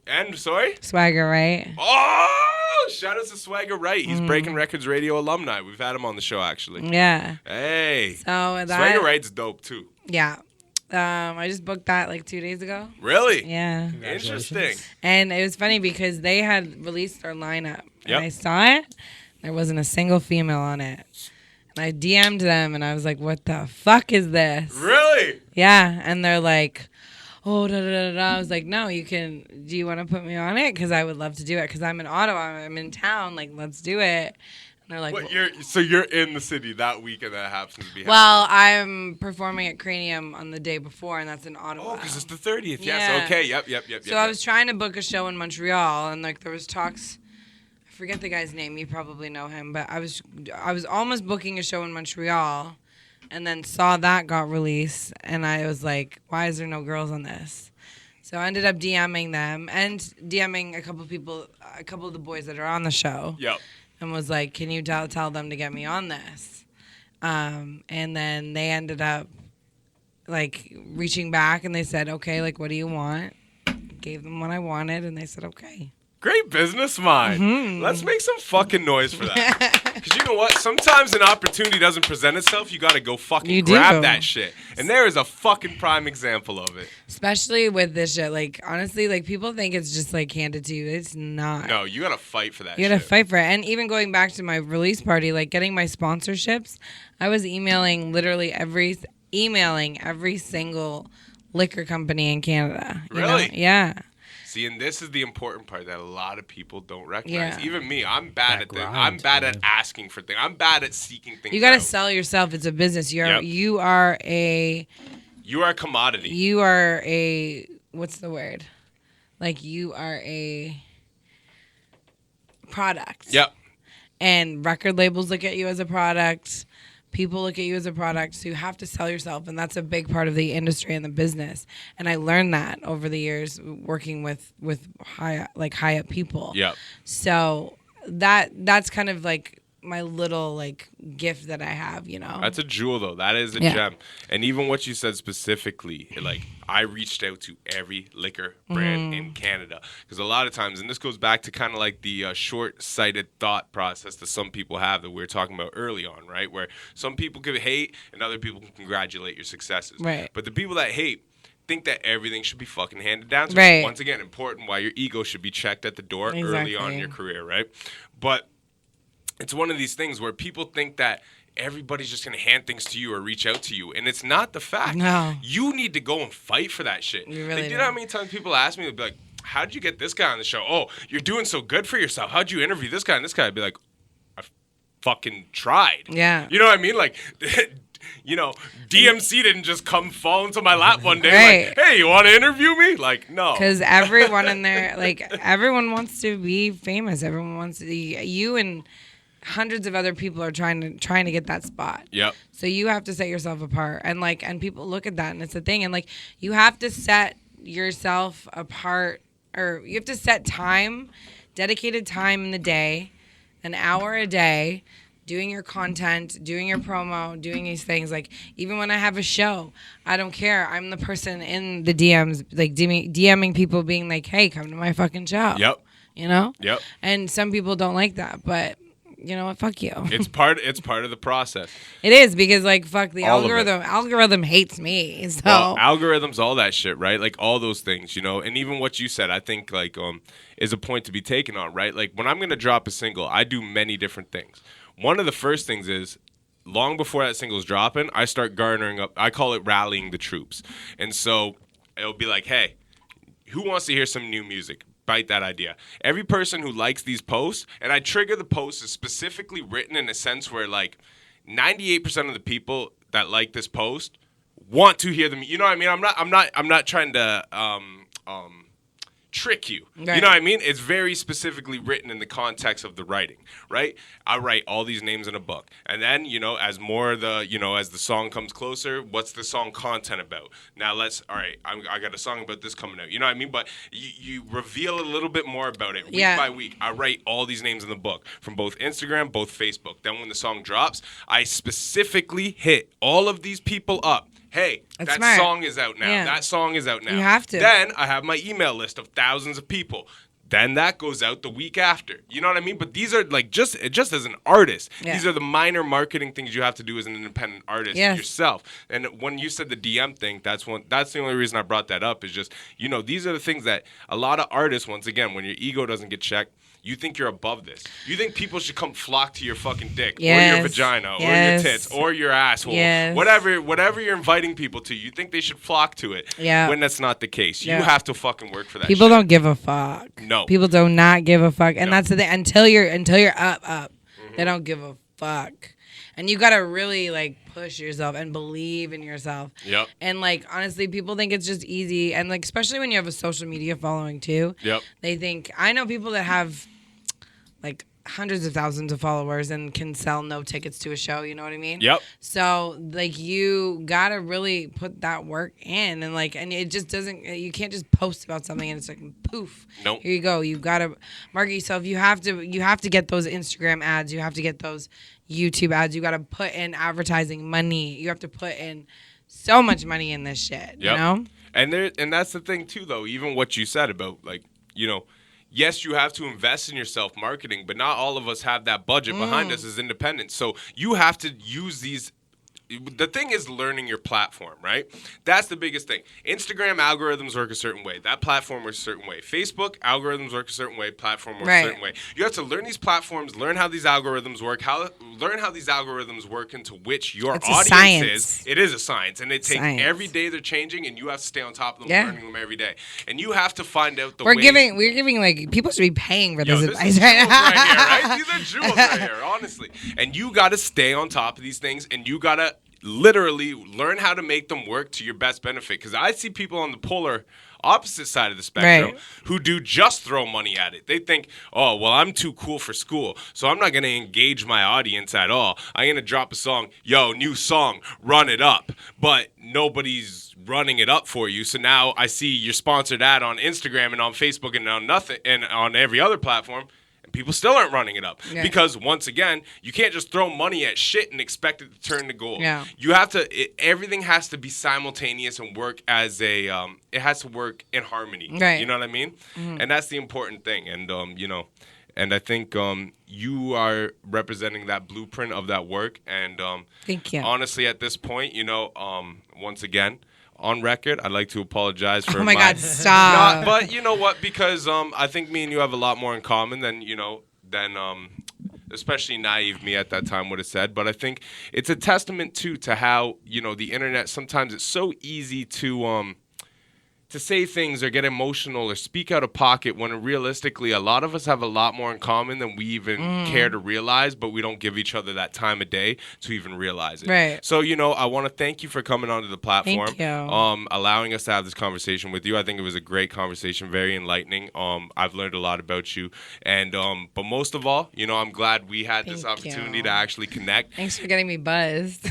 And, sorry? Swagger Right. Oh, shout out to Swagger Right. He's Breaking Records Radio alumni. We've had him on the show, actually. Yeah. Hey. So Swagger Right's dope, too. Yeah. I just booked that like 2 days ago. Really? Yeah. Interesting. And it was funny because they had released their lineup. And I saw it. There wasn't a single female on it. And I DM'd them and I was like, what the fuck is this? Really? Yeah. And they're like, oh, da da da da. I was like, no, do you want to put me on it? Because I would love to do it. Because I'm in Ottawa. I'm in town. Like, let's do it. And they're like, you're in the city that week and that happens to be happening. Well, I'm performing at Cranium on the day before, and that's in Ottawa. Oh, because it's the 30th. Yes, okay. Yep. So I was trying to book a show in Montreal, and like there was talks. I forget the guy's name. You probably know him, but I was almost booking a show in Montreal, and then saw that got released, and I was like, why is there no girls on this? So I ended up DMing them and DMing a couple of the boys that are on the show. Yep. And was like, can you tell them to get me on this? And then they ended up, like, reaching back, and they said, okay, like, what do you want? Gave them what I wanted, and they said, okay. Great business mind. Let's make some fucking noise for that. Because you know what? Sometimes an opportunity doesn't present itself. You got to go fucking grab that shit. And there is a fucking prime example of it. Especially with this shit. Like, honestly, like, people think it's just, like, handed to you. It's not. No, you got to fight for that shit. You got to fight for it. And even going back to my release party, like, getting my sponsorships, I was emailing every single liquor company in Canada. Really? Yeah. See, and this is the important part that a lot of people don't recognize. Yeah. Even me, I'm bad at this. I'm bad at asking for things. I'm bad at seeking things. You got to sell yourself. It's a business. You are a commodity. You are a what's the word? Like you are a product. Yep. And record labels look at you as a product. People look at you as a product, so you have to sell yourself, and that's a big part of the industry and the business. And I learned that over the years working with high up people. Yep. So that's kind of like my little like gift that I have, you know. That's a jewel though. That is a gem. And even what you said specifically, like I reached out to every liquor brand in Canada because a lot of times, and this goes back to kind of like the short-sighted thought process that some people have that we were talking about early on, right? Where some people can hate and other people can congratulate your successes. Right. But the people that hate think that everything should be fucking handed down to right. them. Once again, important why your ego should be checked at the door early on in your career, right? But it's one of these things where people think that everybody's just going to hand things to you or reach out to you. And it's not the fact. No. You need to go and fight for that shit. You really do. You know how many times people ask me, they'll be like, how'd you get this guy on the show? Oh, you're doing so good for yourself. How'd you interview this guy and this guy? I'd be like, I fucking tried. Yeah. You know what I mean? Like, you know, DMC didn't just come fall into my lap one day right. like, hey, you want to interview me? Like, no. Because everyone in there, like, everyone wants to be famous. Everyone wants to be, you and hundreds of other people are trying to get that spot. Yep. So you have to set yourself apart, and people look at that, and it's a thing, and like you have to set yourself apart, or you have to set time, dedicated time in the day, an hour a day, doing your content, doing your promo, doing these things. Like even when I have a show, I don't care. I'm the person in the DMs, like DMing people, being like, "Hey, come to my fucking show." Yep. You know. Yep. And some people don't like that, but. You know what? Fuck you. It's part of the process. It is because like fuck the All algorithm. Algorithm hates me. So well, algorithms, all that shit, right? Like all those things, you know. And even what you said, I think like is a point to be taken on, right? Like when I'm gonna drop a single, I do many different things. One of the first things is long before that single's dropping, I start garnering up. I call it rallying the troops, and so it'll be like, hey, who wants to hear some new music? Bite that idea. Every person who likes these posts, and I trigger the posts is specifically written in a sense where like 98% of the people that like this post want to hear them. You know what I mean? I'm not trying to trick you. Right. You know what I mean? It's very specifically written in the context of the writing, right? I write all these names in a book. And then, you know, as the song comes closer, what's the song content about? Now I got a song about this coming out. You know what I mean? But you reveal a little bit more about it week by week. I write all these names in the book from both Instagram, both Facebook. Then when the song drops, I specifically hit all of these people up. Hey, that smart. Song is out now. Yeah. That song is out now. You have to. Then I have my email list of thousands of people. Then that goes out the week after. You know what I mean? But these are like just as an artist. Yeah. These are the minor marketing things you have to do as an independent artist yourself. And when you said the DM thing, that's the only reason I brought that up is just, you know, these are the things that a lot of artists, once again, when your ego doesn't get checked, you think you're above this. You think people should come flock to your fucking dick or your vagina or your tits or your asshole. Yes. Whatever you're inviting people to, you think they should flock to it when that's not the case. You have to fucking work for that People shit. Don't give a fuck. No. People do not give a fuck. And that's the thing. Until you're up, they don't give a fuck. And you got to really like push yourself and believe in yourself. Yep. And like honestly, people think it's just easy, and like especially when you have a social media following too. Yep. They think, I know people that have like hundreds of thousands of followers and can sell no tickets to a show, you know what I mean? Yep. So like you gotta really put that work in, and like, and it just doesn't, you can't just post about something and it's like poof. Nope. Here you go. You gotta market yourself. You have to get those Instagram ads. You have to get those YouTube ads. You gotta put in advertising money. You have to put in so much money in this shit. Yep. You know? And that's the thing too, though. Even what you said about like, you know, yes, you have to invest in your self-marketing, but not all of us have that budget behind us as independents. So you have to use these. The thing is learning your platform, right? That's the biggest thing. Instagram algorithms work a certain way. That platform works a certain way. Facebook algorithms work a certain way. Platform works a certain way. You have to learn these platforms, learn how these algorithms work, learn how these algorithms work into which your audience is. It is a science, and it takes every day they're changing, and you have to stay on top of them, learning them every day. And you have to find out the ways. We're giving like people should be paying for this advice right now. Right? These are jewels right here, honestly. And you got to stay on top of these things, and you got to literally learn how to make them work to your best benefit. Because I see people on the polar opposite side of the spectrum who do just throw money at it. They think, oh, well, I'm too cool for school, so I'm not going to engage my audience at all. I'm going to drop a song, yo, new song, run it up. But nobody's running it up for you. So now I see your sponsored ad on Instagram and on Facebook and on nothing and on every other platform. People still aren't running it up because, once again, you can't just throw money at shit and expect it to turn to gold. Yeah. You have to. Everything has to be simultaneous and work as a. It has to work in harmony. Right. You know what I mean? Mm-hmm. And that's the important thing. And you know, and I think you are representing that blueprint of that work. And thank you. Honestly, at this point, you know, once again. On record, I'd like to apologize for God, stop. But you know what? Because I think me and you have a lot more in common than especially naive me at that time would have said. But I think it's a testament to how, you know, the internet, sometimes it's so easy to say things or get emotional or speak out of pocket when realistically a lot of us have a lot more in common than we even care to realize, but we don't give each other that time of day to even realize it. Right. So, you know, I want to thank you for coming onto the platform. Thank you. Allowing us to have this conversation with you. I think it was a great conversation, very enlightening. I've learned a lot about you. And but most of all, you know, I'm glad we had this opportunity to actually connect. Thanks for getting me buzzed.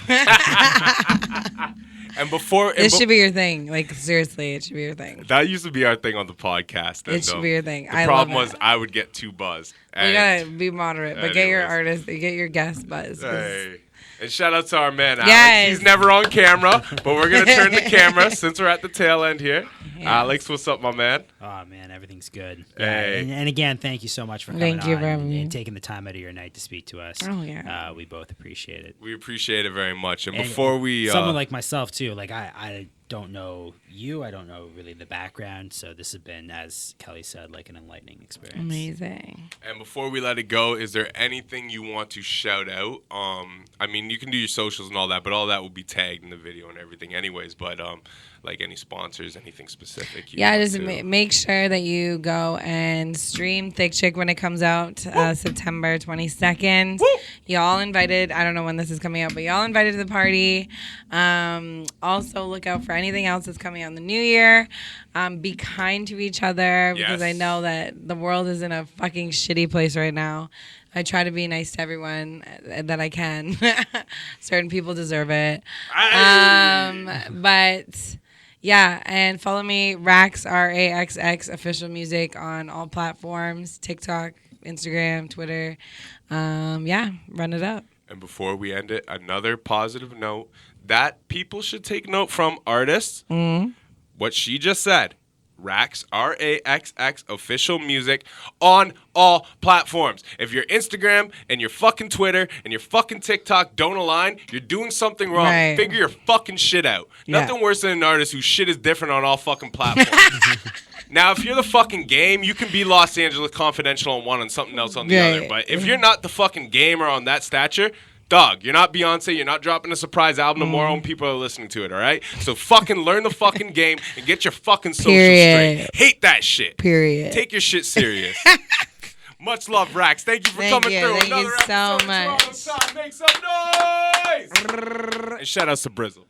And before this should be your thing. Like, seriously, it should be your thing. That used to be our thing on the podcast. It should be your thing. The problem was I would get too buzzed. You gotta be moderate, but get your artist, get your guest buzzed. Hey. And shout out to our man, Alex. He's never on camera, but we're going to turn the camera since we're at the tail end here. Yes. Alex, what's up, my man? Oh, man, everything's good. Hey. And again, thank you so much for coming on and taking the time out of your night to speak to us. Oh, yeah. We both appreciate it. We appreciate it very much. And before we... someone like myself, too. Like, I don't know you. I don't know really the background. So this has been, as Kelly said, like an enlightening experience. Amazing. And before we let it go, is there anything you want to shout out? I mean, you can do your socials and all that, but all that will be tagged in the video and everything anyways. But like any sponsors, anything specific? Just make sure that you go and stream Thick Chick when it comes out September 22nd. Woo! Y'all invited. I don't know when this is coming out, but y'all invited to the party. Also, look out for anything else that's coming out in the new year. Be kind to each other because I know that the world is in a fucking shitty place right now. I try to be nice to everyone that I can. Certain people deserve it. But yeah, and follow me, Raxx, Raxx, official music on all platforms, TikTok, Instagram, Twitter. Run it up. And before we end it, another positive note that people should take note from artists. What she just said. Raxx, Raxx, official music on all platforms. If your Instagram and your fucking Twitter and your fucking TikTok don't align, you're doing something wrong. Right. Figure your fucking shit out. Nothing worse than an artist whose shit is different on all fucking platforms. Now, if you're the fucking Game, you can be Los Angeles Confidential on one and something else on the other. But if you're not the fucking Game or on that stature, dog, you're not Beyonce. You're not dropping a surprise album tomorrow and people are listening to it, all right? So fucking learn the fucking game and get your fucking social straight. Hate that shit. Period. Take your shit serious. Much love, Raxx. Thank you for coming through. Thank you so much. Make some noise. And shout out to Brizzle.